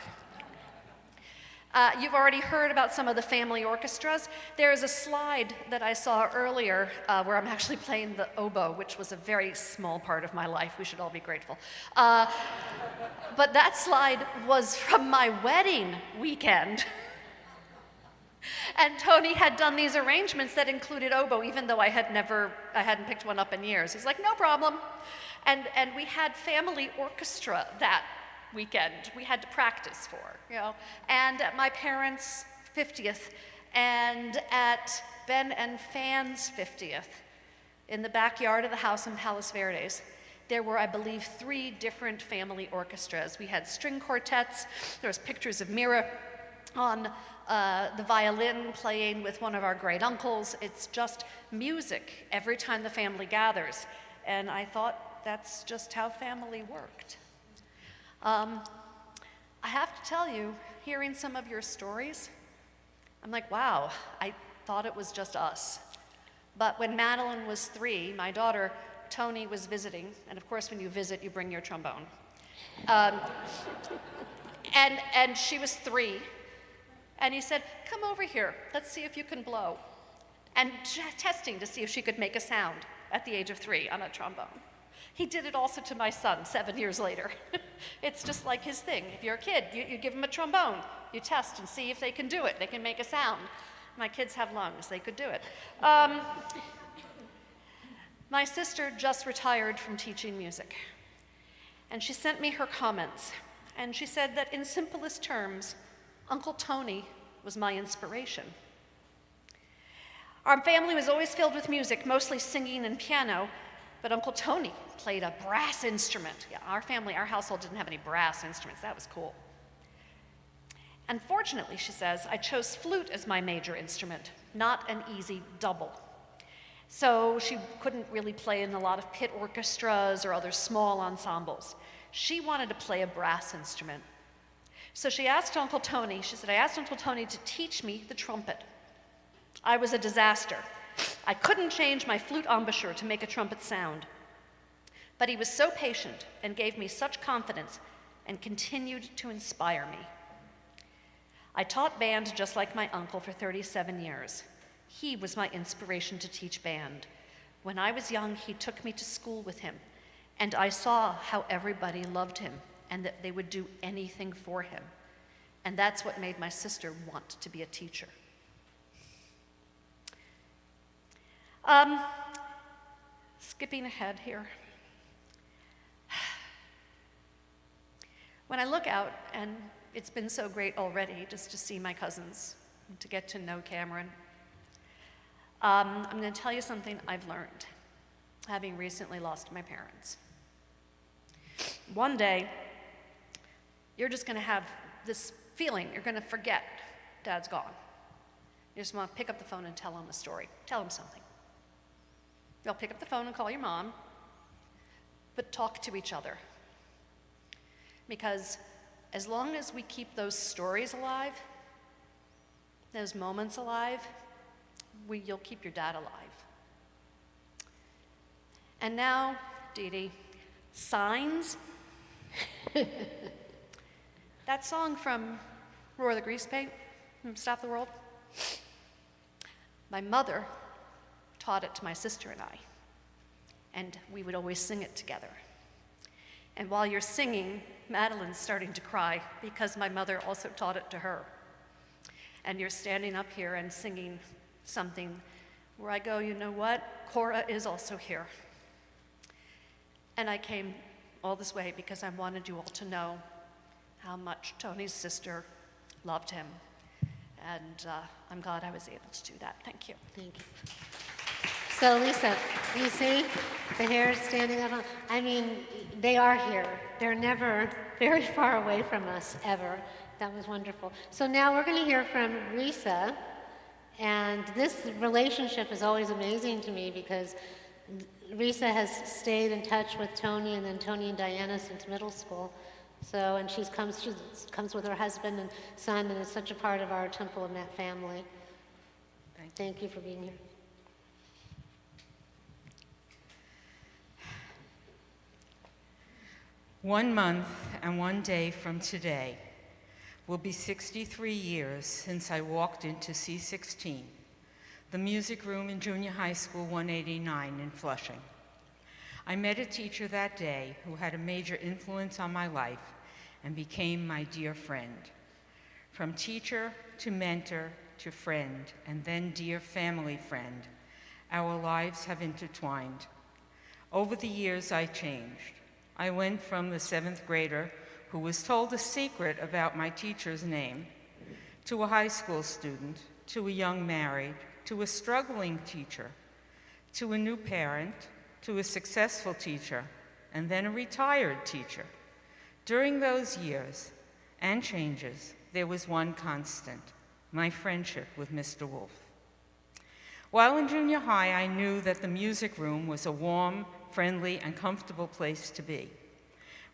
You've already heard about some of the family orchestras. There's a slide that I saw earlier where I'm actually playing the oboe, which was a very small part of my life. We should all be grateful. But that slide was from my wedding weekend. And Tony had done these arrangements that included oboe, even though I hadn't picked one up in years. He's like, no problem. And we had family orchestra that weekend we had to practice for, you know. And at my parents' 50th and at Ben and Fan's 50th, in the backyard of the house in Palos Verdes, there were, I believe, 3 different family orchestras. We had string quartets. There was pictures of Mira on the violin playing with one of our great uncles. It's just music every time the family gathers. And I thought that's just how family worked. I have to tell you, hearing some of your stories, I'm like, wow, I thought it was just us. But when Madeline was 3, my daughter, Tony, was visiting, and of course when you visit, you bring your trombone. And she was 3, and he said, come over here, let's see if you can blow. And testing to see if she could make a sound at the age of 3 on a trombone. He did it also to my son 7 years later. It's just like his thing. If you're a kid, you give them a trombone, you test and see if they can do it. They can make a sound. My kids have lungs, they could do it. My sister just retired from teaching music, and she sent me her comments, and she said that in simplest terms, Uncle Tony was my inspiration. Our family was always filled with music, mostly singing and piano, but Uncle Tony played a brass instrument. Yeah, our household didn't have any brass instruments. That was cool. Unfortunately, she says, I chose flute as my major instrument, not an easy double. So she couldn't really play in a lot of pit orchestras or other small ensembles. She wanted to play a brass instrument. So she asked Uncle Tony, she said, I asked Uncle Tony to teach me the trumpet. I was a disaster. I couldn't change my flute embouchure to make a trumpet sound. But he was so patient and gave me such confidence and continued to inspire me. I taught band just like my uncle for 37 years. He was my inspiration to teach band. When I was young, he took me to school with him, and I saw how everybody loved him and that they would do anything for him. And that's what made my sister want to be a teacher. Skipping ahead here. When I look out, and it's been so great already just to see my cousins, to get to know Cameron, I'm going to tell you something I've learned, having recently lost my parents. One day, you're just going to have this feeling, you're going to forget Dad's gone. You just want to pick up the phone and tell him a story, tell him something. You'll pick up the phone and call your mom, but talk to each other. Because as long as we keep those stories alive, those moments alive, you'll keep your dad alive. And now, Dee Dee, Signs. That song from Roar the Grease Paint, from Stop the World. My mother taught it to my sister and I, and we would always sing it together. And while you're singing, Madeline's starting to cry because my mother also taught it to her. And you're standing up here and singing something where I go, you know what? Cora is also here. And I came all this way because I wanted you all to know how much Tony's sister loved him. And I'm glad I was able to do that. Thank you. Thank you. So Lisa, you see the hair standing up? I mean, they are here. They're never very far away from us, ever. That was wonderful. So now we're going to hear from Risa. And this relationship is always amazing to me because Risa has stayed in touch with Tony and then Tony and Diana since middle school. So, and she comes with her husband and son and is such a part of our Temple of Met family. Thank you for being here. One month and one day from today will be 63 years since I walked into C16, the music room in junior high school 189 in Flushing. I met a teacher that day who had a major influence on my life and became my dear friend. From teacher to mentor to friend and then dear family friend, our lives have intertwined. Over the years, I changed. I went from the 7th grader who was told a secret about my teacher's name, to a high school student, to a young married, to a struggling teacher, to a new parent, to a successful teacher, and then a retired teacher. During those years and changes, there was one constant, my friendship with Mr. Wolff. While in junior high, I knew that the music room was a warm, friendly, and comfortable place to be.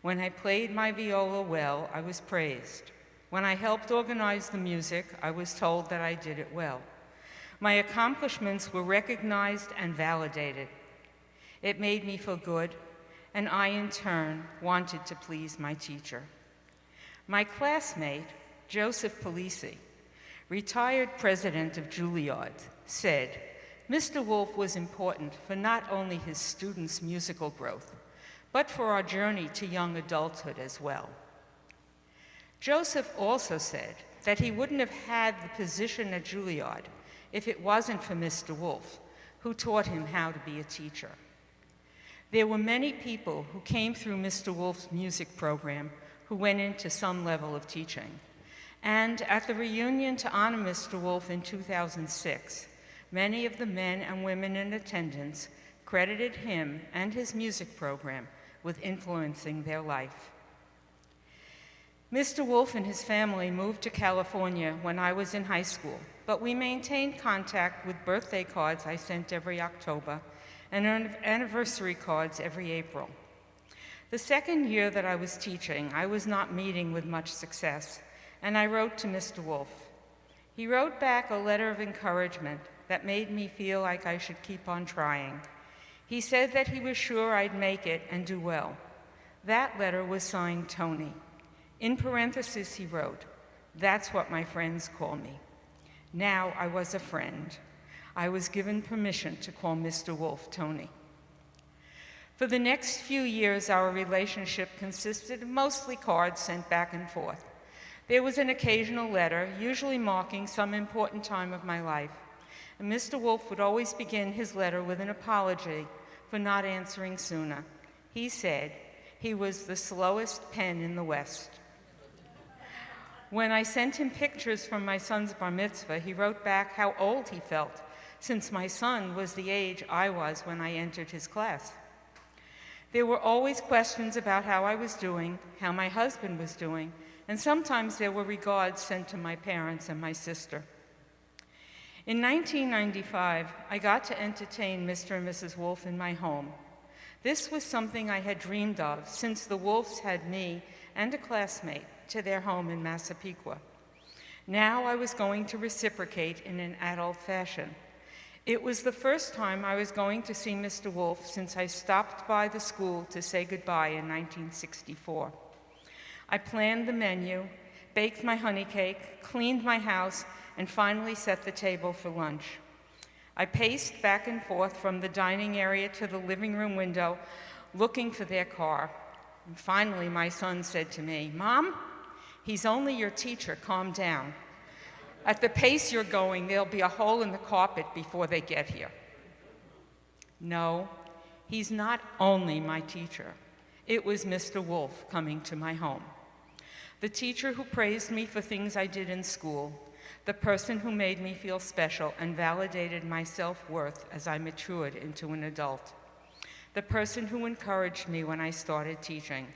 When I played my viola well, I was praised. When I helped organize the music, I was told that I did it well. My accomplishments were recognized and validated. It made me feel good, and I, in turn, wanted to please my teacher. My classmate, Joseph Polisi, retired president of Juilliard, said, Mr. Wolff was important for not only his students' musical growth, but for our journey to young adulthood as well. Joseph also said that he wouldn't have had the position at Juilliard if it wasn't for Mr. Wolff, who taught him how to be a teacher. There were many people who came through Mr. Wolff's music program who went into some level of teaching. And at the reunion to honor Mr. Wolff in 2006, many of the men and women in attendance credited him and his music program with influencing their life. Mr. Wolff and his family moved to California when I was in high school, but we maintained contact with birthday cards I sent every October and anniversary cards every April. The second year that I was teaching, I was not meeting with much success, and I wrote to Mr. Wolff. He wrote back a letter of encouragement that made me feel like I should keep on trying. He said that he was sure I'd make it and do well. That letter was signed Tony. In parentheses, he wrote, "That's what my friends call me." Now I was a friend. I was given permission to call Mr. Wolff Tony. For the next few years, our relationship consisted of mostly cards sent back and forth. There was an occasional letter, usually marking some important time of my life, and Mr. Wolff would always begin his letter with an apology for not answering sooner. He said he was the slowest pen in the West. When I sent him pictures from my son's bar mitzvah, he wrote back how old he felt, since my son was the age I was when I entered his class. There were always questions about how I was doing, how my husband was doing, and sometimes there were regards sent to my parents and my sister. In 1995, I got to entertain Mr. and Mrs. Wolff in my home. This was something I had dreamed of since the Wolffs had me and a classmate to their home in Massapequa. Now I was going to reciprocate in an adult fashion. It was the first time I was going to see Mr. Wolff since I stopped by the school to say goodbye in 1964. I planned the menu, baked my honey cake, cleaned my house, and finally set the table for lunch. I paced back and forth from the dining area to the living room window, looking for their car. And finally, my son said to me, "Mom, he's only your teacher, calm down. At the pace you're going, there'll be a hole in the carpet before they get here." No, he's not only my teacher. It was Mr. Wolff coming to my home. The teacher who praised me for things I did in school, the person who made me feel special and validated my self-worth as I matured into an adult, the person who encouraged me when I started teaching.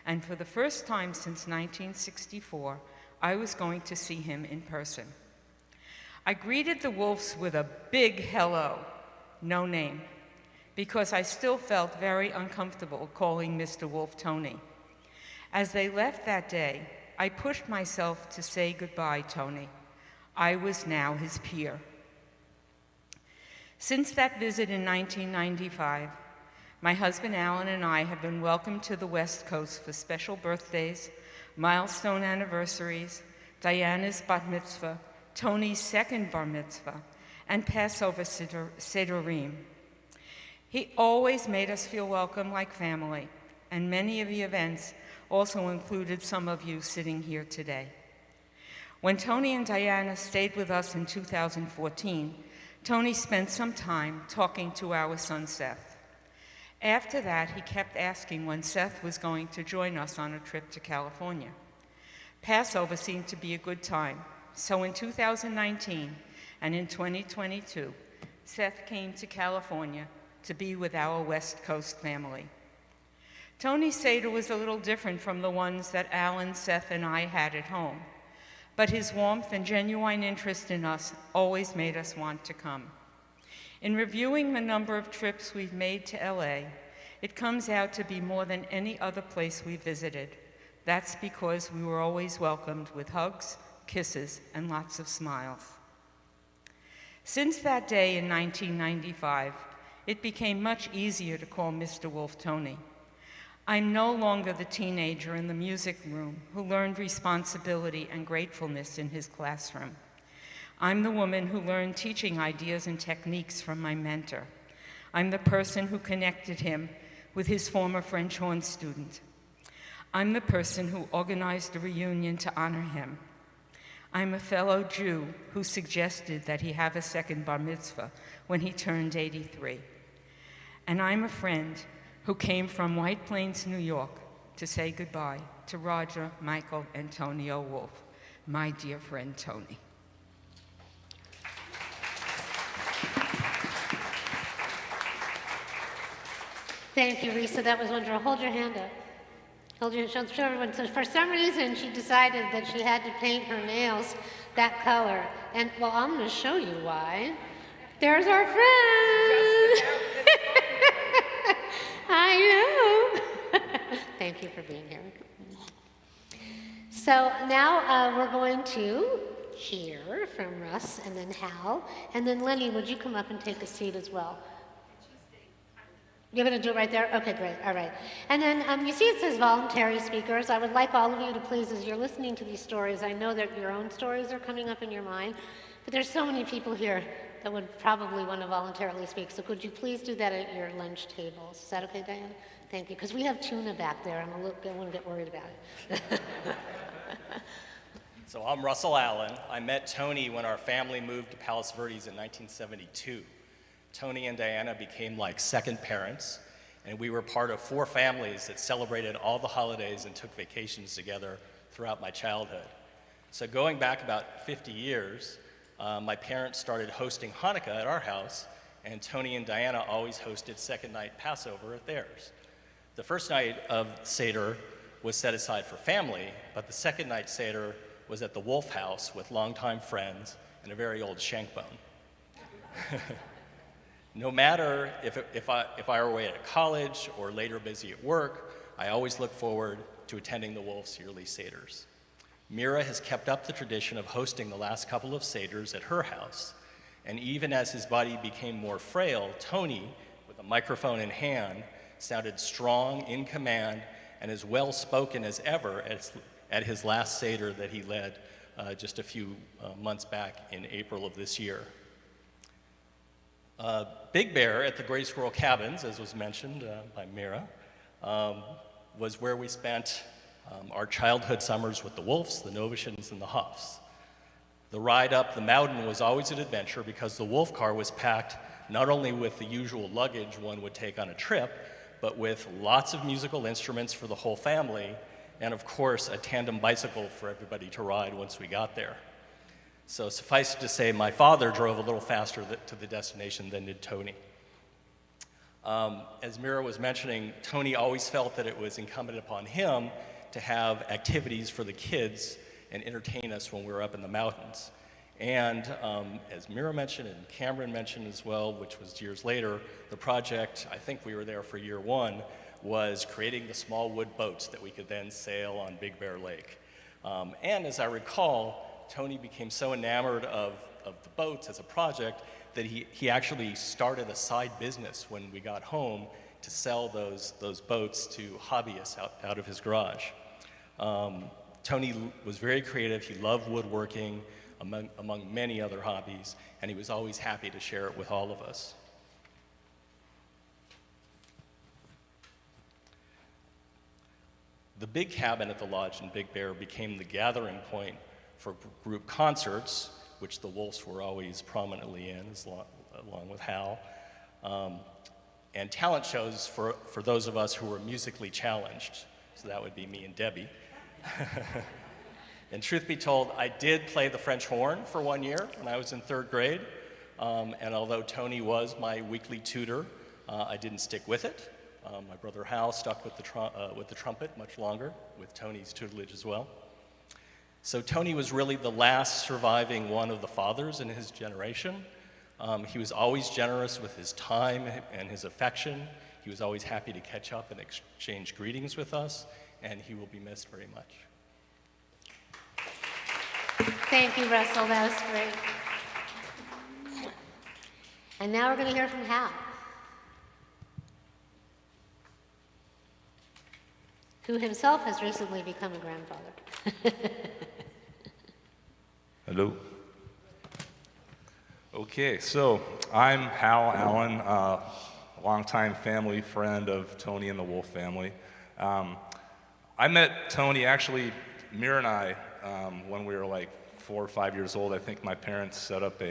And for the first time since 1964, I was going to see him in person. I greeted the Wolffs with a big hello, no name, because I still felt very uncomfortable calling Mr. Wolff Tony. As they left that day, I pushed myself to say goodbye, Tony. I was now his peer. Since that visit in 1995, my husband Alan and I have been welcomed to the West Coast for special birthdays, milestone anniversaries, Diana's bat mitzvah, Tony's second bar mitzvah, and Passover Sederim. He always made us feel welcome like family, and many of the events also included some of you sitting here today. When Tony and Diana stayed with us in 2014, Tony spent some time talking to our son Seth. After that, he kept asking when Seth was going to join us on a trip to California. Passover seemed to be a good time, so in 2019 and in 2022, Seth came to California to be with our West Coast family. Tony's Seder was a little different from the ones that Alan, Seth, and I had at home, but his warmth and genuine interest in us always made us want to come. In reviewing the number of trips we've made to LA, it comes out to be more than any other place we visited. That's because we were always welcomed with hugs, kisses, and lots of smiles. Since that day in 1995, it became much easier to call Mr. Wolff Tony. I'm no longer the teenager in the music room who learned responsibility and gratefulness in his classroom. I'm the woman who learned teaching ideas and techniques from my mentor. I'm the person who connected him with his former French horn student. I'm the person who organized a reunion to honor him. I'm a fellow Jew who suggested that he have a second bar mitzvah when he turned 83. And I'm a friend who came from White Plains, New York, to say goodbye to Roger, Michael, Antonio Wolff, my dear friend Tony. Thank you, Risa. That was wonderful. Hold your hand up. Show everyone. So for some reason, she decided that she had to paint her nails that color. And, well, I'm going to show you why. There's our friend. I know. Thank you for being here. So now we're going to hear from Russ and then Hal. And then Lenny, would you come up and take a seat as well? You're going to do it right there? Okay, great. All right. And then you see it says voluntary speakers. I would like all of you to please, as you're listening to these stories, I know that your own stories are coming up in your mind, but there's so many people here that would probably want to voluntarily speak. So could you please do that at your lunch tables? Is that okay, Diana? Thank you. Because we have tuna back there. I want to get worried about it. So I'm Russell Allen. I met Tony when our family moved to Palos Verdes in 1972. Tony and Diana became like second parents, and we were part of 4 families that celebrated all the holidays and took vacations together throughout my childhood. So going back about 50 years, my parents started hosting Hanukkah at our house, and Tony and Diana always hosted second night Passover at theirs. The first night of Seder was set aside for family, but the second night Seder was at the Wolff house with longtime friends and a very old shank bone. No matter if I were away at college or later busy at work, I always look forward to attending the Wolff's yearly Seders. Mira has kept up the tradition of hosting the last couple of Seders at her house, and even as his body became more frail, Tony, with a microphone in hand, sounded strong, in command, and as well-spoken as ever at his last Seder that he led just a few months back in April of this year. Big Bear at the Gray Squirrel Cabins, as was mentioned by Mira, was where we spent our childhood summers with the Wolffs, the Novishins, and the Huffs. The ride up the mountain was always an adventure because the Wolff car was packed not only with the usual luggage one would take on a trip, but with lots of musical instruments for the whole family, and of course, a tandem bicycle for everybody to ride once we got there. So suffice it to say, my father drove a little faster to the destination than did Tony. As Mira was mentioning, Tony always felt that it was incumbent upon him to have activities for the kids and entertain us when we were up in the mountains. And as Mira mentioned and Cameron mentioned as well, which was years later, the project, I think we were there for year one, was creating the small wood boats that we could then sail on Big Bear Lake. And as I recall, Tony became so enamored of the boats as a project that he actually started a side business when we got home to sell those boats to hobbyists out of his garage. Tony was very creative. He loved woodworking, among many other hobbies, and he was always happy to share it with all of us. The big cabin at the lodge in Big Bear became the gathering point for group concerts, which the Wolffs were always prominently in, along with Hal, and talent shows for those of us who were musically challenged. So that would be me and Debbie. And truth be told, I did play the French horn for 1 year when I was in 3rd grade. And although Tony was my weekly tutor, I didn't stick with it. My brother Hal stuck with the trumpet much longer, with Tony's tutelage as well. So Tony was really the last surviving one of the fathers in his generation. He was always generous with his time and his affection. He was always happy to catch up and exchange greetings with us, and he will be missed very much. Thank you, Russell. That was great. And now we're going to hear from Hal, who himself has recently become a grandfather. Hello. Okay, so I'm Hal Allen, a longtime family friend of Tony and the Wolff family. I met Tony, actually, Mira and I, when we were like 4 or 5 years old. I think my parents set up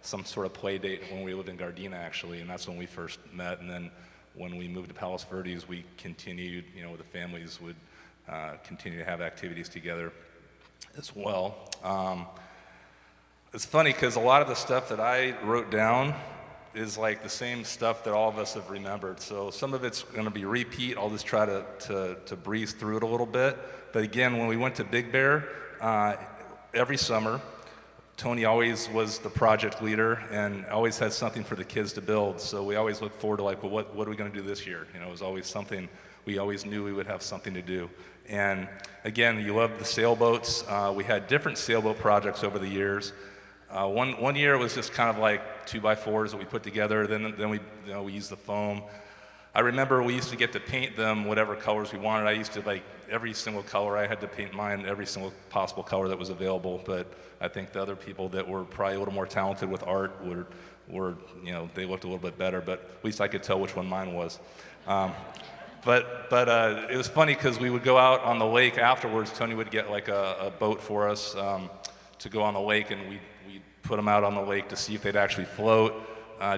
some sort of play date when we lived in Gardena, actually, and that's when we first met. And then when we moved to Palos Verdes, we continued, the families would continue to have activities together as well. It's funny because a lot of the stuff that I wrote down is like the same stuff that all of us have remembered. So some of it's going to be repeat. I'll just try to breeze through it a little bit. But again, when we went to Big Bear, every summer, Tony always was the project leader and always had something for the kids to build. So we always looked forward to like, well, what are we going to do this year? It was always something, we always knew we would have something to do. And again, you love the sailboats. We had different sailboat projects over the years. One year it was just kind of like 2x4s that we put together. Then we used the foam. I remember we used to get to paint them whatever colors we wanted. I used to like every single color. I had to paint mine every single possible color that was available. But I think the other people that were probably a little more talented with art were they looked a little bit better. But at least I could tell which one mine was. But it was funny because we would go out on the lake afterwards. Tony would get like a boat for us to go on the lake, and we'd put them out on the lake to see if they'd actually float.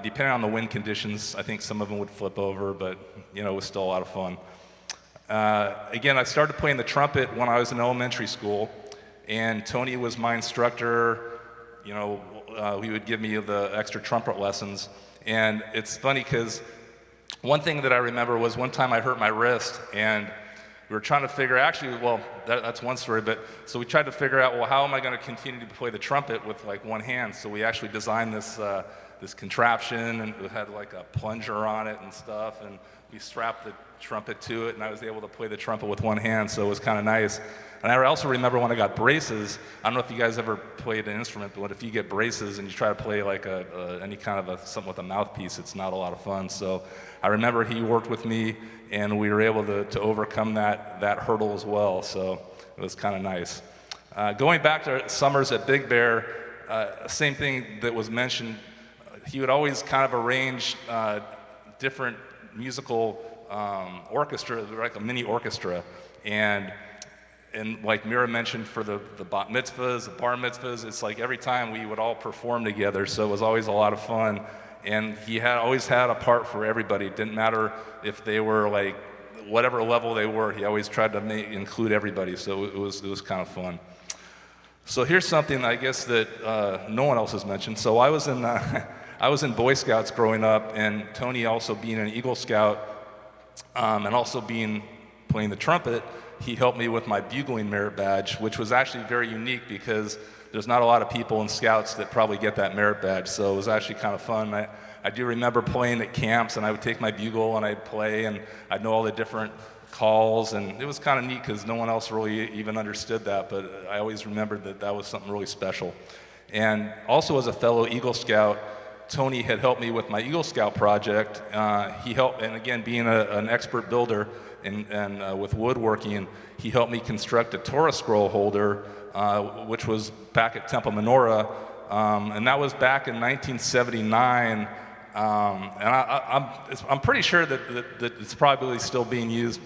Depending on the wind conditions, I think some of them would flip over, but it was still a lot of fun. Again, I started playing the trumpet when I was in elementary school, and Tony was my instructor. He would give me the extra trumpet lessons, and it's funny because one thing that I remember was one time I hurt my wrist, and we were trying to figure, that's one story, but so we tried to figure out, well, how am I going to continue to play the trumpet with like one hand? So we actually designed this contraption, and it had like a plunger on it and stuff, and we strapped the trumpet to it, and I was able to play the trumpet with one hand, so it was kind of nice. And I also remember when I got braces. I don't know if you guys ever played an instrument, but if you get braces and you try to play like any kind of something with a mouthpiece, it's not a lot of fun. So I remember he worked with me, and we were able to overcome that hurdle as well, so it was kind of nice. Going back to summers at Big Bear, same thing that was mentioned, he would always kind of arrange different musical orchestra, like a mini orchestra, and like Mira mentioned, for the bat mitzvahs, the bar mitzvahs, it's like every time we would all perform together, so it was always a lot of fun. And he always had a part for everybody. It didn't matter if they were like whatever level they were. He always tried to include everybody, so it was kind of fun. So here's something I guess that no one else has mentioned. So I was in I was in Boy Scouts growing up, and Tony also being an Eagle Scout and also playing the trumpet, he helped me with my bugling merit badge, which was actually very unique because there's not a lot of people in Scouts that probably get that merit badge. So it was actually kind of fun. I do remember playing at camps, and I would take my bugle and I'd play, and I'd know all the different calls, and it was kind of neat because no one else really even understood that, but I always remembered that that was something really special. And also as a fellow Eagle Scout, Tony had helped me with my Eagle Scout project. He helped, and again, being an expert builder and with woodworking, he helped me construct a Torah scroll holder, which was back at Temple Menorah, and that was back in 1979. And I'm pretty sure that it's probably still being used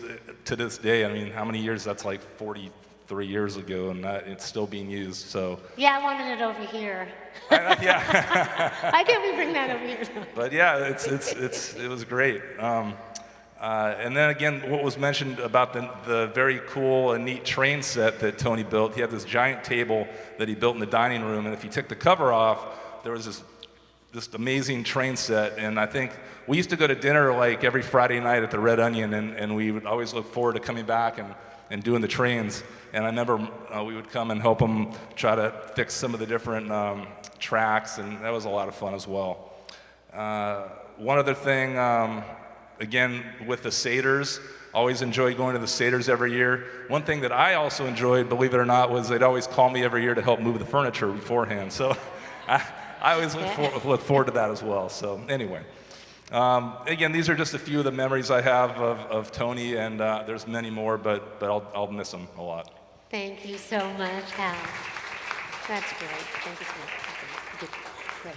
to this day. I mean, how many years? That's like 43 years ago, and it's still being used. So Yeah, I wanted it over here. yeah. Why can't we bring that over here? But yeah, it was great. And then again, what was mentioned about the very cool and neat train set that Tony built. He had this giant table that he built in the dining room, and if you took the cover off, there was this amazing train set. And I think we used to go to dinner like every Friday night at the Red Onion, and we would always look forward to coming back and doing the trains. And I remember we would come and help him try to fix some of the different tracks, and that was a lot of fun as well. One other thing, again, with the Seders, always enjoyed going to the Seders every year. One thing that I also enjoyed, believe it or not, was they'd always call me every year to help move the furniture beforehand. So I always look forward to that as well. So anyway, again, these are just a few of the memories I have of Tony, and there's many more, but I'll miss him a lot. Thank you so much, Hal. That's great. Thank you so much. Good. Great.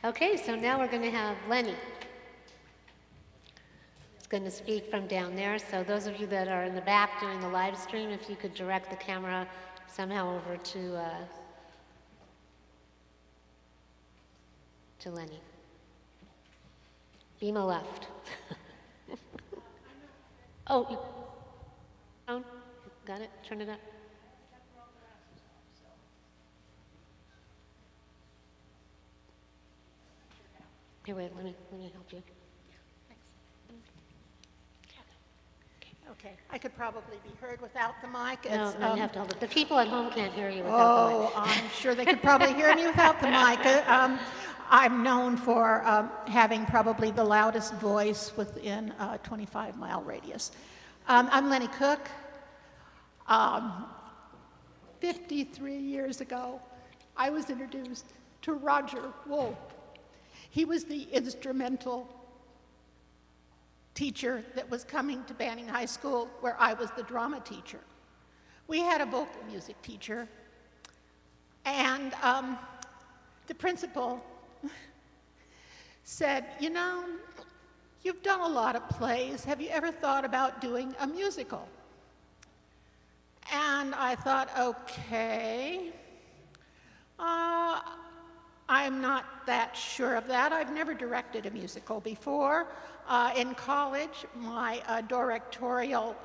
Okay, so now we're going to have Lenny. He's going to speak from down there. So those of you that are in the back doing the live stream, if you could direct the camera somehow over to Lenny. Beam left. Oh, phone? Got it? Turn it up. Here, wait, let me help you. Okay, I could probably be heard without the mic. No, It's, no, you have to hold it. The people at home can't hear you without the mic. I'm sure they could probably hear me without the mic. I'm known for having probably the loudest voice within a 25-mile radius. I'm Lenny Cook. 53 years ago, I was introduced to Roger Wolff. He was the instrumental teacher that was coming to Banning High School, where I was the drama teacher. We had a vocal music teacher, and the principal said, you know, you've done a lot of plays. Have you ever thought about doing a musical? And I thought, okay, I'm not that sure of that. I've never directed a musical before. In college, my directorial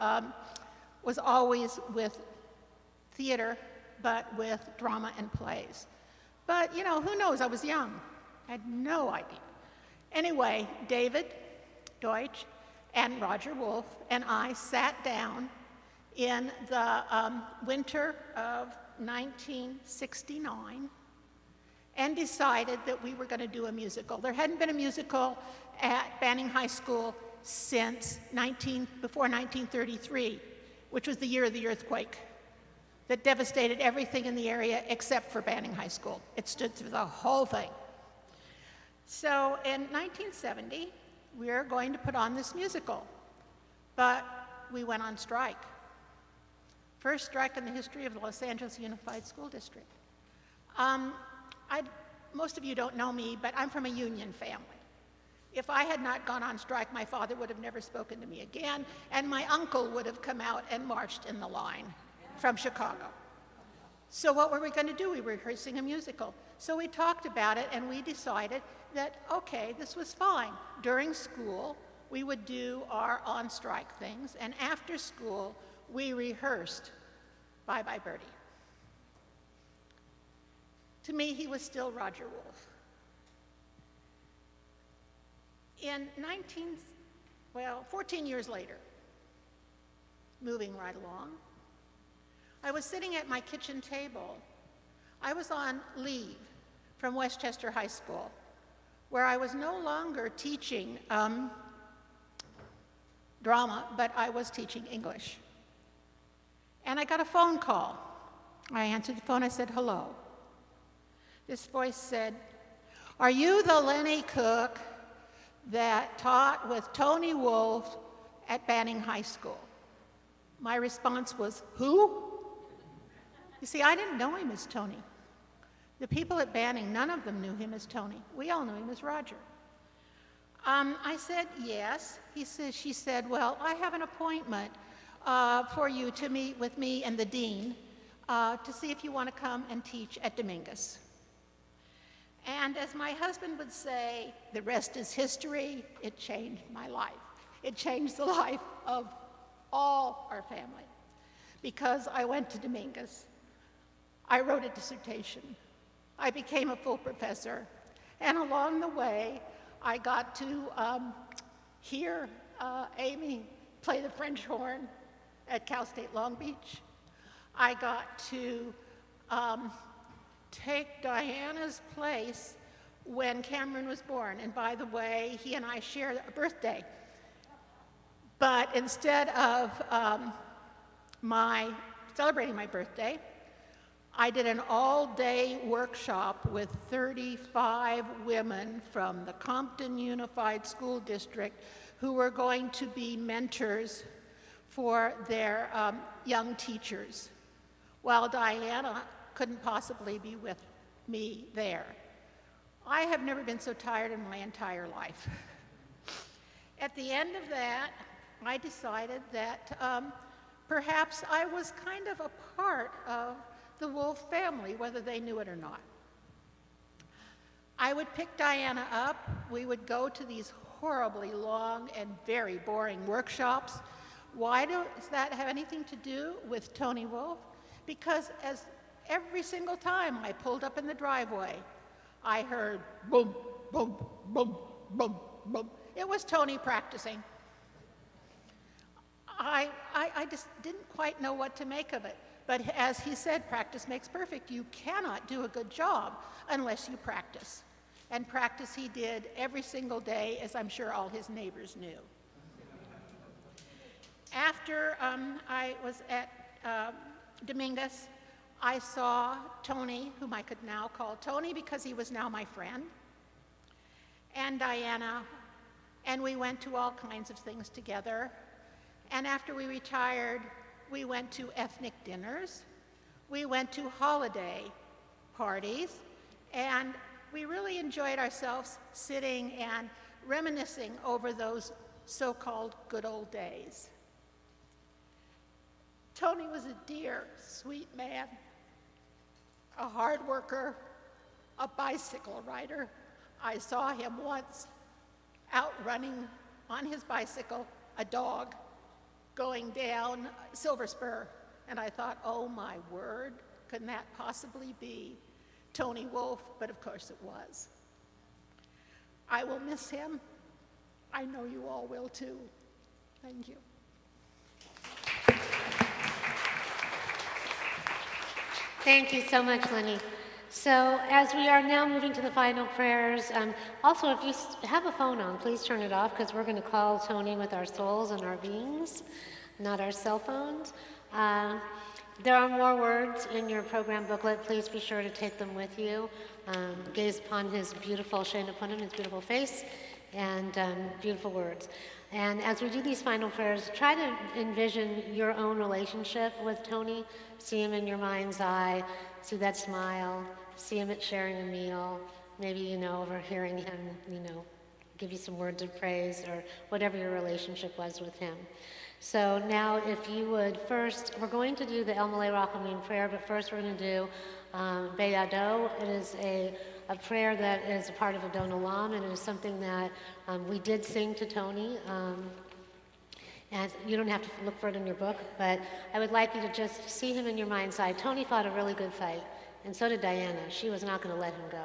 was always with theater, but with drama and plays. But, you know, who knows? I was young. I had no idea. Anyway, David Deutsch and Roger Wolff and I sat down in the winter of 1969 and decided that we were going to do a musical. There hadn't been a musical at Banning High School since before 1933, which was the year of the earthquake that devastated everything in the area except for Banning High School. It stood through the whole thing. So in 1970, we were going to put on this musical, but we went on strike. First strike in the history of the Los Angeles Unified School District. Most of you don't know me, but I'm from a union family. If I had not gone on strike, my father would have never spoken to me again, and my uncle would have come out and marched in the line from Chicago. So what were we going to do? We were rehearsing a musical. So we talked about it, and we decided that, okay, this was fine. During school, we would do our on-strike things, and after school, we rehearsed Bye Bye Birdie. To me, he was still Roger Wolff. In 14 years later, moving right along, I was sitting at my kitchen table. I was on leave from Westchester High School, where I was no longer teaching drama, but I was teaching English. And I got a phone call. I answered the phone, I said, hello. This voice said, are you the Lenny Cook that taught with Tony Wolff at Banning High School? My response was, who? You see, I didn't know him as Tony. The people at Banning, none of them knew him as Tony. We all knew him as Roger. I said, yes. She said, well, I have an appointment for you to meet with me and the dean to see if you want to come and teach at Dominguez. And as my husband would say, the rest is history. It changed my life. It changed the life of all our family, because I went to Dominguez. I wrote a dissertation. I became a full professor. And along the way, I got to hear Amy play the French horn at Cal State Long Beach. I got to take Diana's place when Cameron was born. And by the way, he and I share a birthday. But instead of celebrating my birthday, I did an all-day workshop with 35 women from the Compton Unified School District who were going to be mentors for their young teachers, while Diana couldn't possibly be with me there. I have never been so tired in my entire life. At the end of that, I decided that perhaps I was kind of a part of the Wolff family, whether they knew it or not. I would pick Diana up. We would go to these horribly long and very boring workshops. Why does that have anything to do with Tony Wolff? Because as every single time I pulled up in the driveway, I heard boom, boom, boom, boom, boom. It was Tony practicing. I just didn't quite know what to make of it. But as he said, practice makes perfect. You cannot do a good job unless you practice. And practice he did every single day, as I'm sure all his neighbors knew. After I was at Dominguez, I saw Tony, whom I could now call Tony because he was now my friend, and Diana, and we went to all kinds of things together. And after we retired, we went to ethnic dinners, we went to holiday parties, and we really enjoyed ourselves sitting and reminiscing over those so-called good old days. Tony was a dear, sweet man, a hard worker, a bicycle rider. I saw him once out running on his bicycle, a dog, going down Silver Spur, and I thought, oh my word, couldn't that possibly be Tony Wolff? But of course it was. I will miss him. I know you all will too. Thank you. Thank you so much, Lenny. So as we are now moving to the final prayers, also if you have a phone on, please turn it off, because we're going to call Tony with our souls and our beings, not our cell phones. There are more words in your program booklet. Please be sure to take them with you. Gaze upon his beautiful, shine upon him, his beautiful face, and beautiful words. And as we do these final prayers, try to envision your own relationship with Tony. See him in your mind's eye, see that smile, see him at sharing a meal, maybe, overhearing him, give you some words of praise or whatever your relationship was with him. So now if you would first, we're going to do the El Malay Rachamim prayer, but first we're going to do Beyado. It is a prayer that is a part of Adon Olam, and it is something that we did sing to Tony. And you don't have to look for it in your book, but I would like you to just see him in your mind's eye. Tony fought a really good fight. And so did Diana. She was not going to let him go.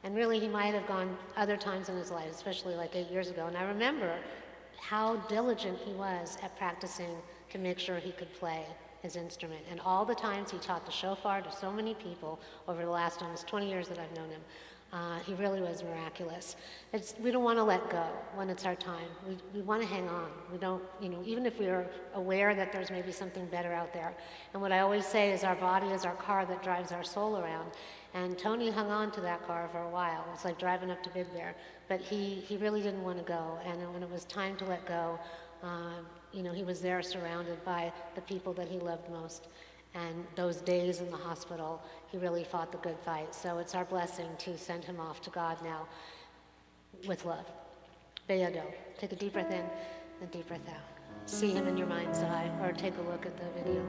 And really, he might have gone other times in his life, especially like 8 years ago. And I remember how diligent he was at practicing to make sure he could play his instrument. And all the times he taught the shofar to so many people over the last almost 20 years that I've known him, he really was miraculous. We don't want to let go when it's our time. We want to hang on. We don't, even if we are aware that there's maybe something better out there. And what I always say is our body is our car that drives our soul around. And Tony hung on to that car for a while. It's like driving up to Big Bear. But he really didn't want to go. And when it was time to let go, he was there surrounded by the people that he loved most. And those days in the hospital, he really fought the good fight. So it's our blessing to send him off to God now with love. Beyado. Take a deep breath in and deep breath out. See him in your mind's eye, or take a look at the video.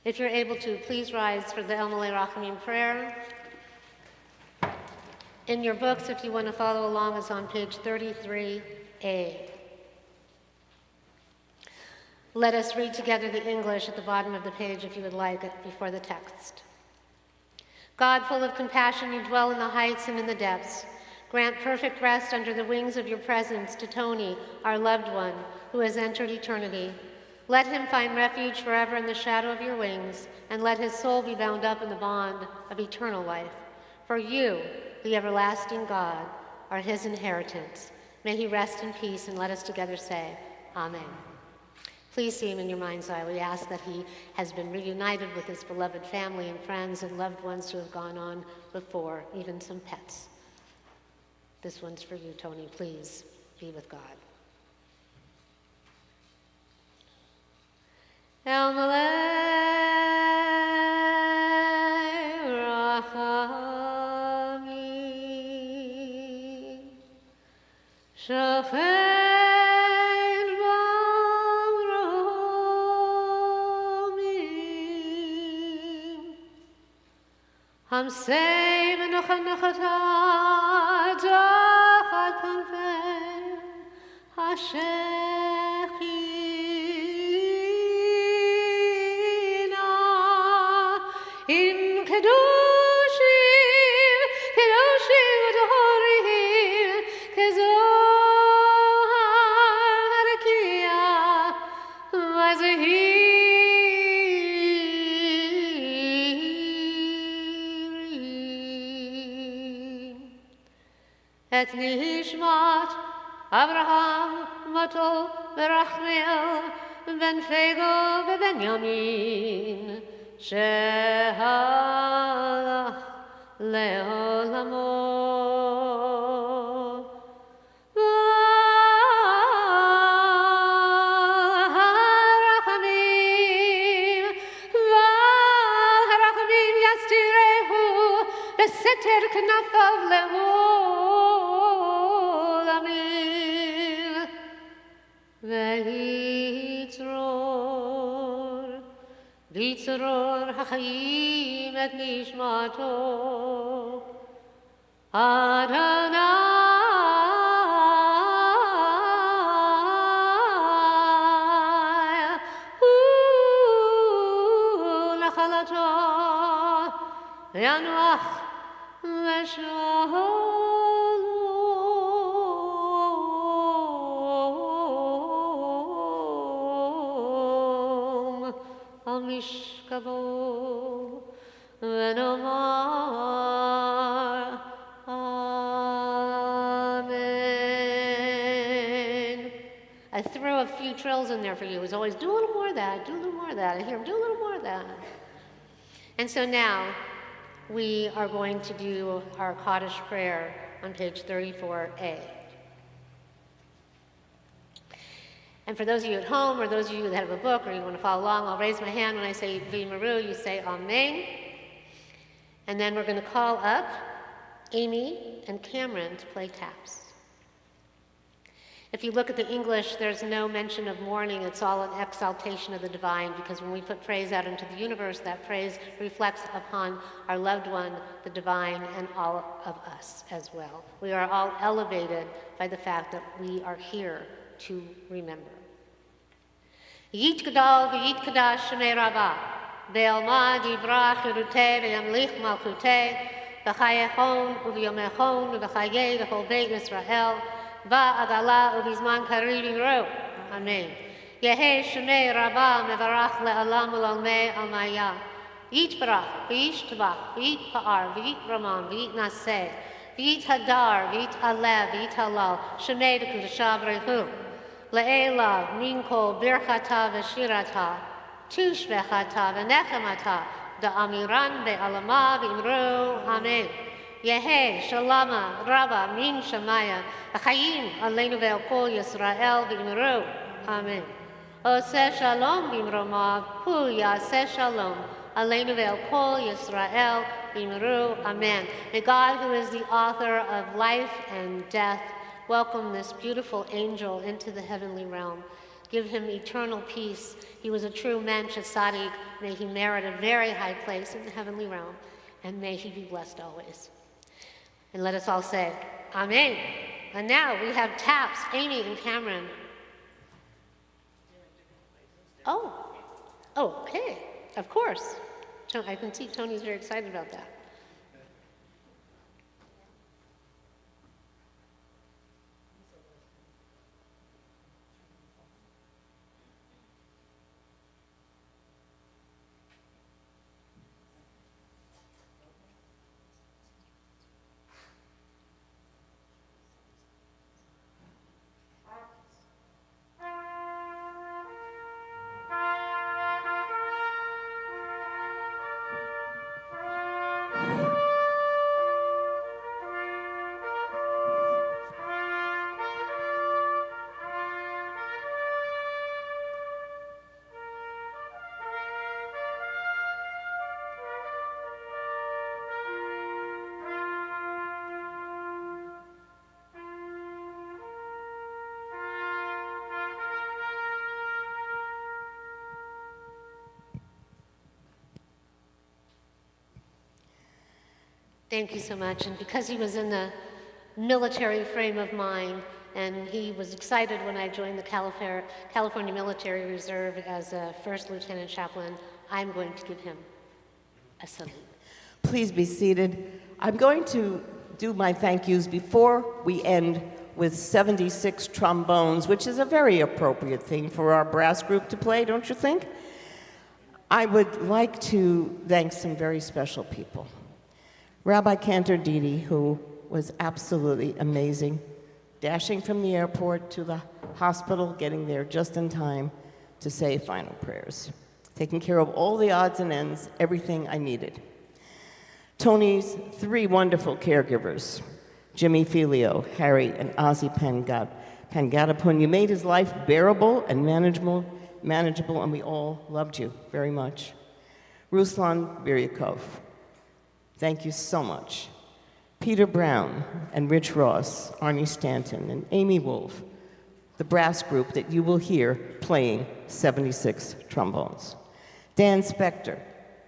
If you're able to, please rise for the El Malay Rachamim prayer. In your books, if you want to follow along, it's on page 33A. Let us read together the English at the bottom of the page, if you would like, before the text. God, full of compassion, you dwell in the heights and in the depths. Grant perfect rest under the wings of your presence to Tony, our loved one, who has entered eternity. Let him find refuge forever in the shadow of your wings, and let his soul be bound up in the bond of eternal life. For you, the everlasting God, are his inheritance. May he rest in peace, and let us together say, Amen. Please see him in your mind's eye. We ask that he has been reunited with his beloved family and friends and loved ones who have gone on before, even some pets. This one's for you, Tony. Please be with God. El Malay Rachamim Shofet Bamromim Hamsei Menochanochatah Dachat Panfei Hashechi In Kedoshim, Kedoshim Adorim, Kezohar Harakia, Vazahirim. Et Nishmat Abraham Moto Berachmiel Ben Fego Ben Yamin שהלך לעולמו. והרחמים יסתירהו בסתר כנפיו לעולמים. ויצרור ויצרור החיים את נשמתו. אדוני הוא נחלתו, ינוח ושלום על משכבו, ונאמר Amen. I threw a few trills in there for you. It was always, do a little more of that, do a little more of that. I hear him, do a little more of that. And so now we are going to do our Kaddish prayer on page 34A. And for those of you at home, or those of you that have a book, or you want to follow along, I'll raise my hand when I say V'Maru, you say Amen. And then we're going to call up Amy and Cameron to play taps. If you look at the English, there's no mention of mourning. It's all an exaltation of the divine, because when we put praise out into the universe, that praise reflects upon our loved one, the divine, and all of us as well. We are all elevated by the fact that we are here to remember. Yit Gadol v'yit Kadash Shemei Rabbah, Be'alma Divrach Yeruteh v'yamlich Malchuteh, v'chayechon u'v'yomechon u'v'chayeh v'chol Beit Yisrael, va'agala u'v'zman kariv yimru. Amen. Yehei Shemei Rabbah mevarach le'alam u'lalmei almaya. Yit barach, v'yish tavach, v'yit pa'ar, v'yit raman, v'yit naseh, v'yit hadar, v'yit alev, v'yit halal, Shemei d'kudashav rechu. Le'ela minkol birchata v'shirata, tushbechata v'nechemata, da'amiran be'alama v'imru. Amen. Yehei shalama rabba min shamaya, v'chayim aleinu ve'al kol Yisrael v'imru. Amen. Oseh shalom b'imromav, hu yaseh shalom, aleinu ve'al kol Yisrael v'imru. Amen. May God, who is the author of life and death, welcome this beautiful angel into the heavenly realm. Give him eternal peace. He was a true mensch, a tzaddik. May he merit a very high place in the heavenly realm, and may he be blessed always. And let us all say, Amen. And now we have taps, Amy and Cameron. Oh, okay, of course. I can see Tony's very excited about that. Thank you so much. And because he was in the military frame of mind, and he was excited when I joined the California Military Reserve as a first lieutenant chaplain, I'm going to give him a salute. Please be seated. I'm going to do my thank yous before we end with 76 trombones, which is a very appropriate thing for our brass group to play, don't you think? I would like to thank some very special people. Rabbi Cantor Didi, who was absolutely amazing, dashing from the airport to the hospital, getting there just in time to say final prayers, taking care of all the odds and ends, everything I needed. Tony's three wonderful caregivers, Jimmy Filio, Harry, and Ozzy Pangatapun. You made his life bearable and manageable, and we all loved you very much. Ruslan Biryakov, thank you so much. Peter Brown and Rich Ross, Arnie Stanton, and Amy Wolff, the brass group that you will hear playing 76 trombones. Dan Spector,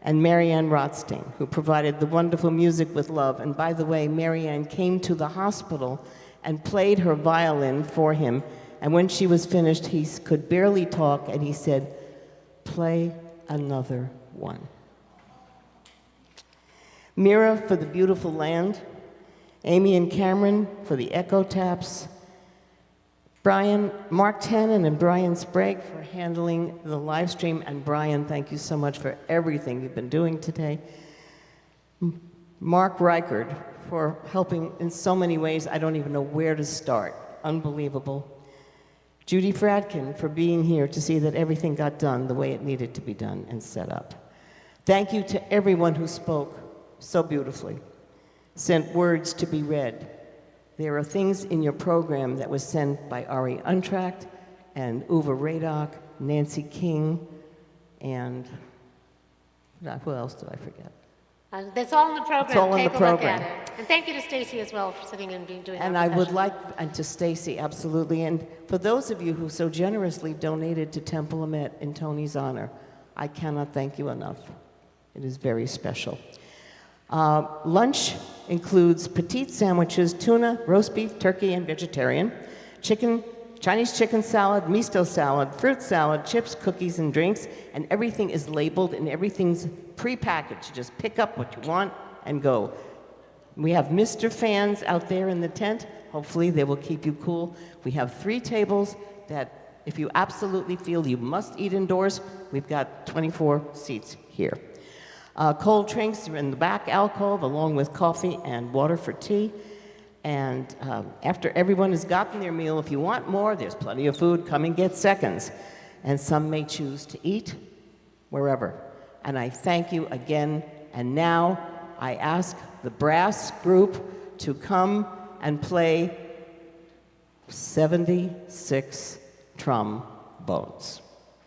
and Marianne Rothstein, who provided the wonderful music with love. And by the way, Marianne came to the hospital and played her violin for him. And when she was finished, he could barely talk, and he said, "Play another one." Mira for the beautiful land, Amy and Cameron for the echo taps, Mark Tannen and Brian Sprague for handling the live stream, and Brian, thank you so much for everything you've been doing today. Mark Reichard for helping in so many ways, I don't even know where to start. Unbelievable. Judy Fradkin for being here to see that everything got done the way it needed to be done and set up. Thank you to everyone who spoke so beautifully, sent words to be read. There are things in your program that was sent by Ari Untracht and Uwe Radok, Nancy King, and who else did I forget? That's all in the program. It's all in Take the a look program. at it. And thank you to Stacy as well for sitting and doing that. And I would like, and to Stacy, absolutely. And for those of you who so generously donated to Temple Emet in Tony's honor, I cannot thank you enough. It is very special. Lunch includes petite sandwiches, tuna, roast beef, turkey, and vegetarian, chicken, Chinese chicken salad, miso salad, fruit salad, chips, cookies, and drinks, and everything is labeled and everything's prepackaged. You just pick up what you want and go. We have Mr. Fans out there in the tent. Hopefully they will keep you cool. We have 3 tables that if you absolutely feel you must eat indoors, we've got 24 seats here. Cold drinks are in the back alcove, along with coffee and water for tea. And after everyone has gotten their meal, if you want more, there's plenty of food. Come and get seconds. And some may choose to eat wherever. And I thank you again. And now I ask the brass group to come and play 76 trombones.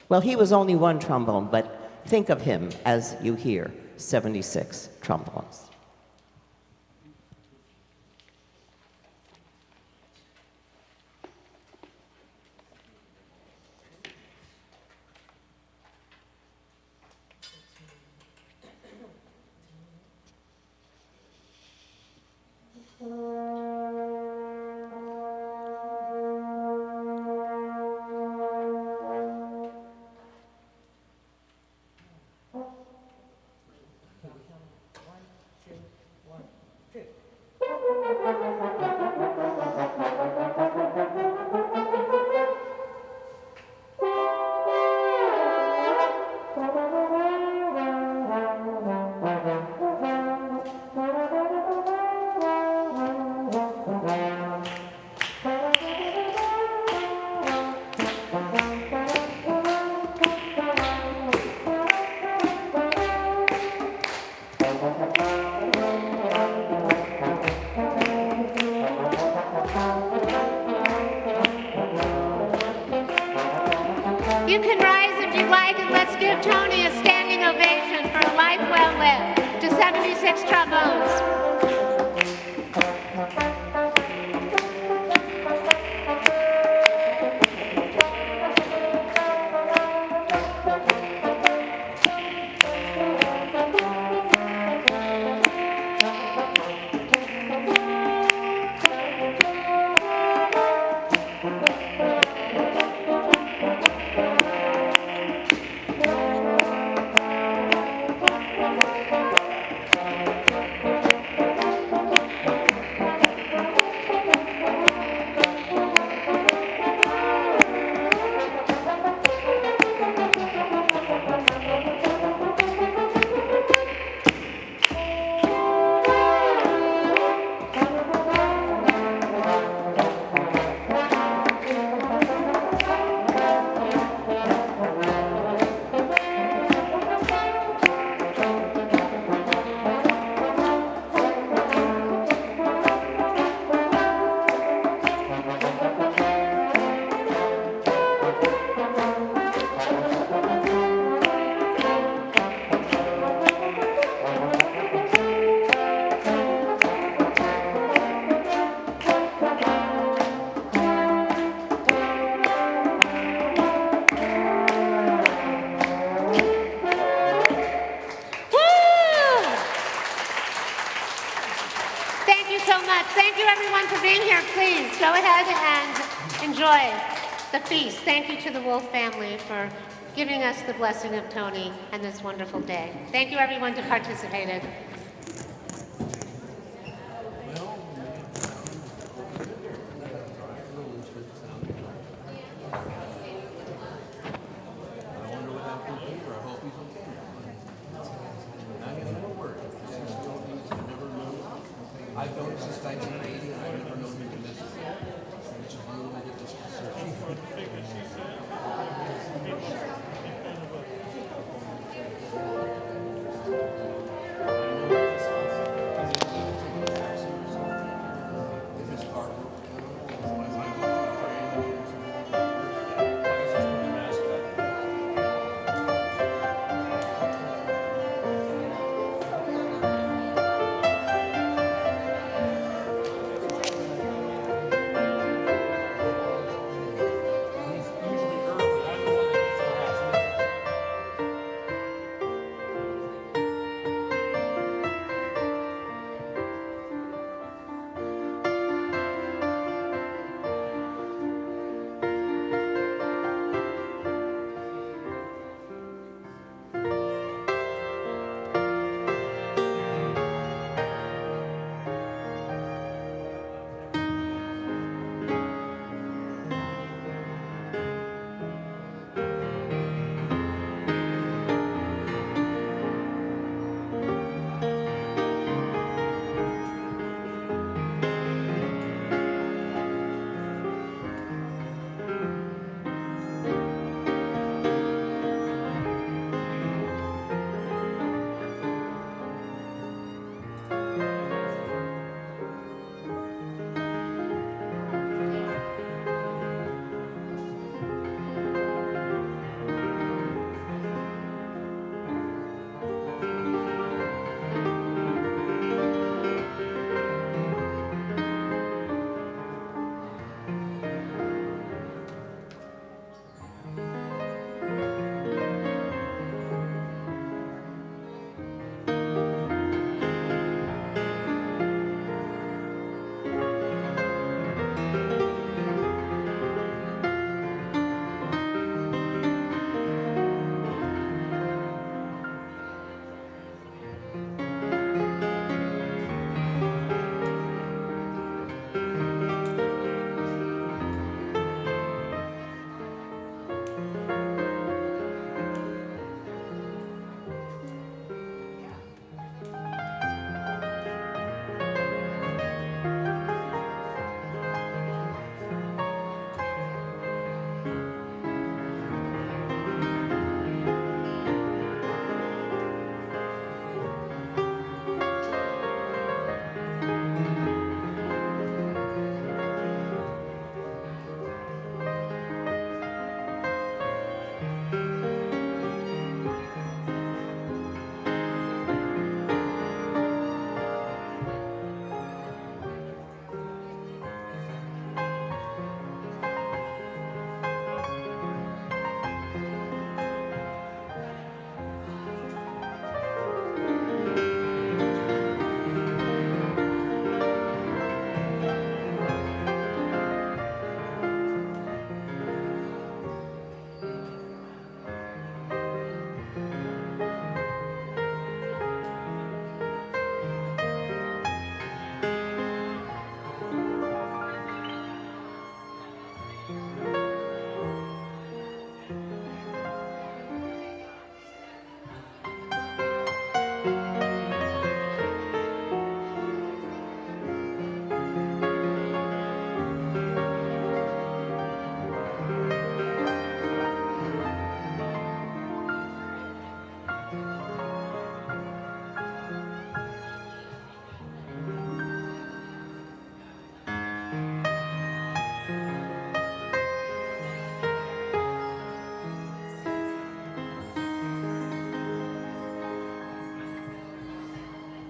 Well, he was only one trombone, but think of him as you hear 76 trombones. You can rise if you like, and let's give Tony a standing ovation for a life well lived to 76 trombones. everyone for being here. Please go ahead and enjoy the feast. Thank you to the Wolff family for giving us the blessing of Tony and this wonderful day. Thank you everyone who participated. I've known since 1980.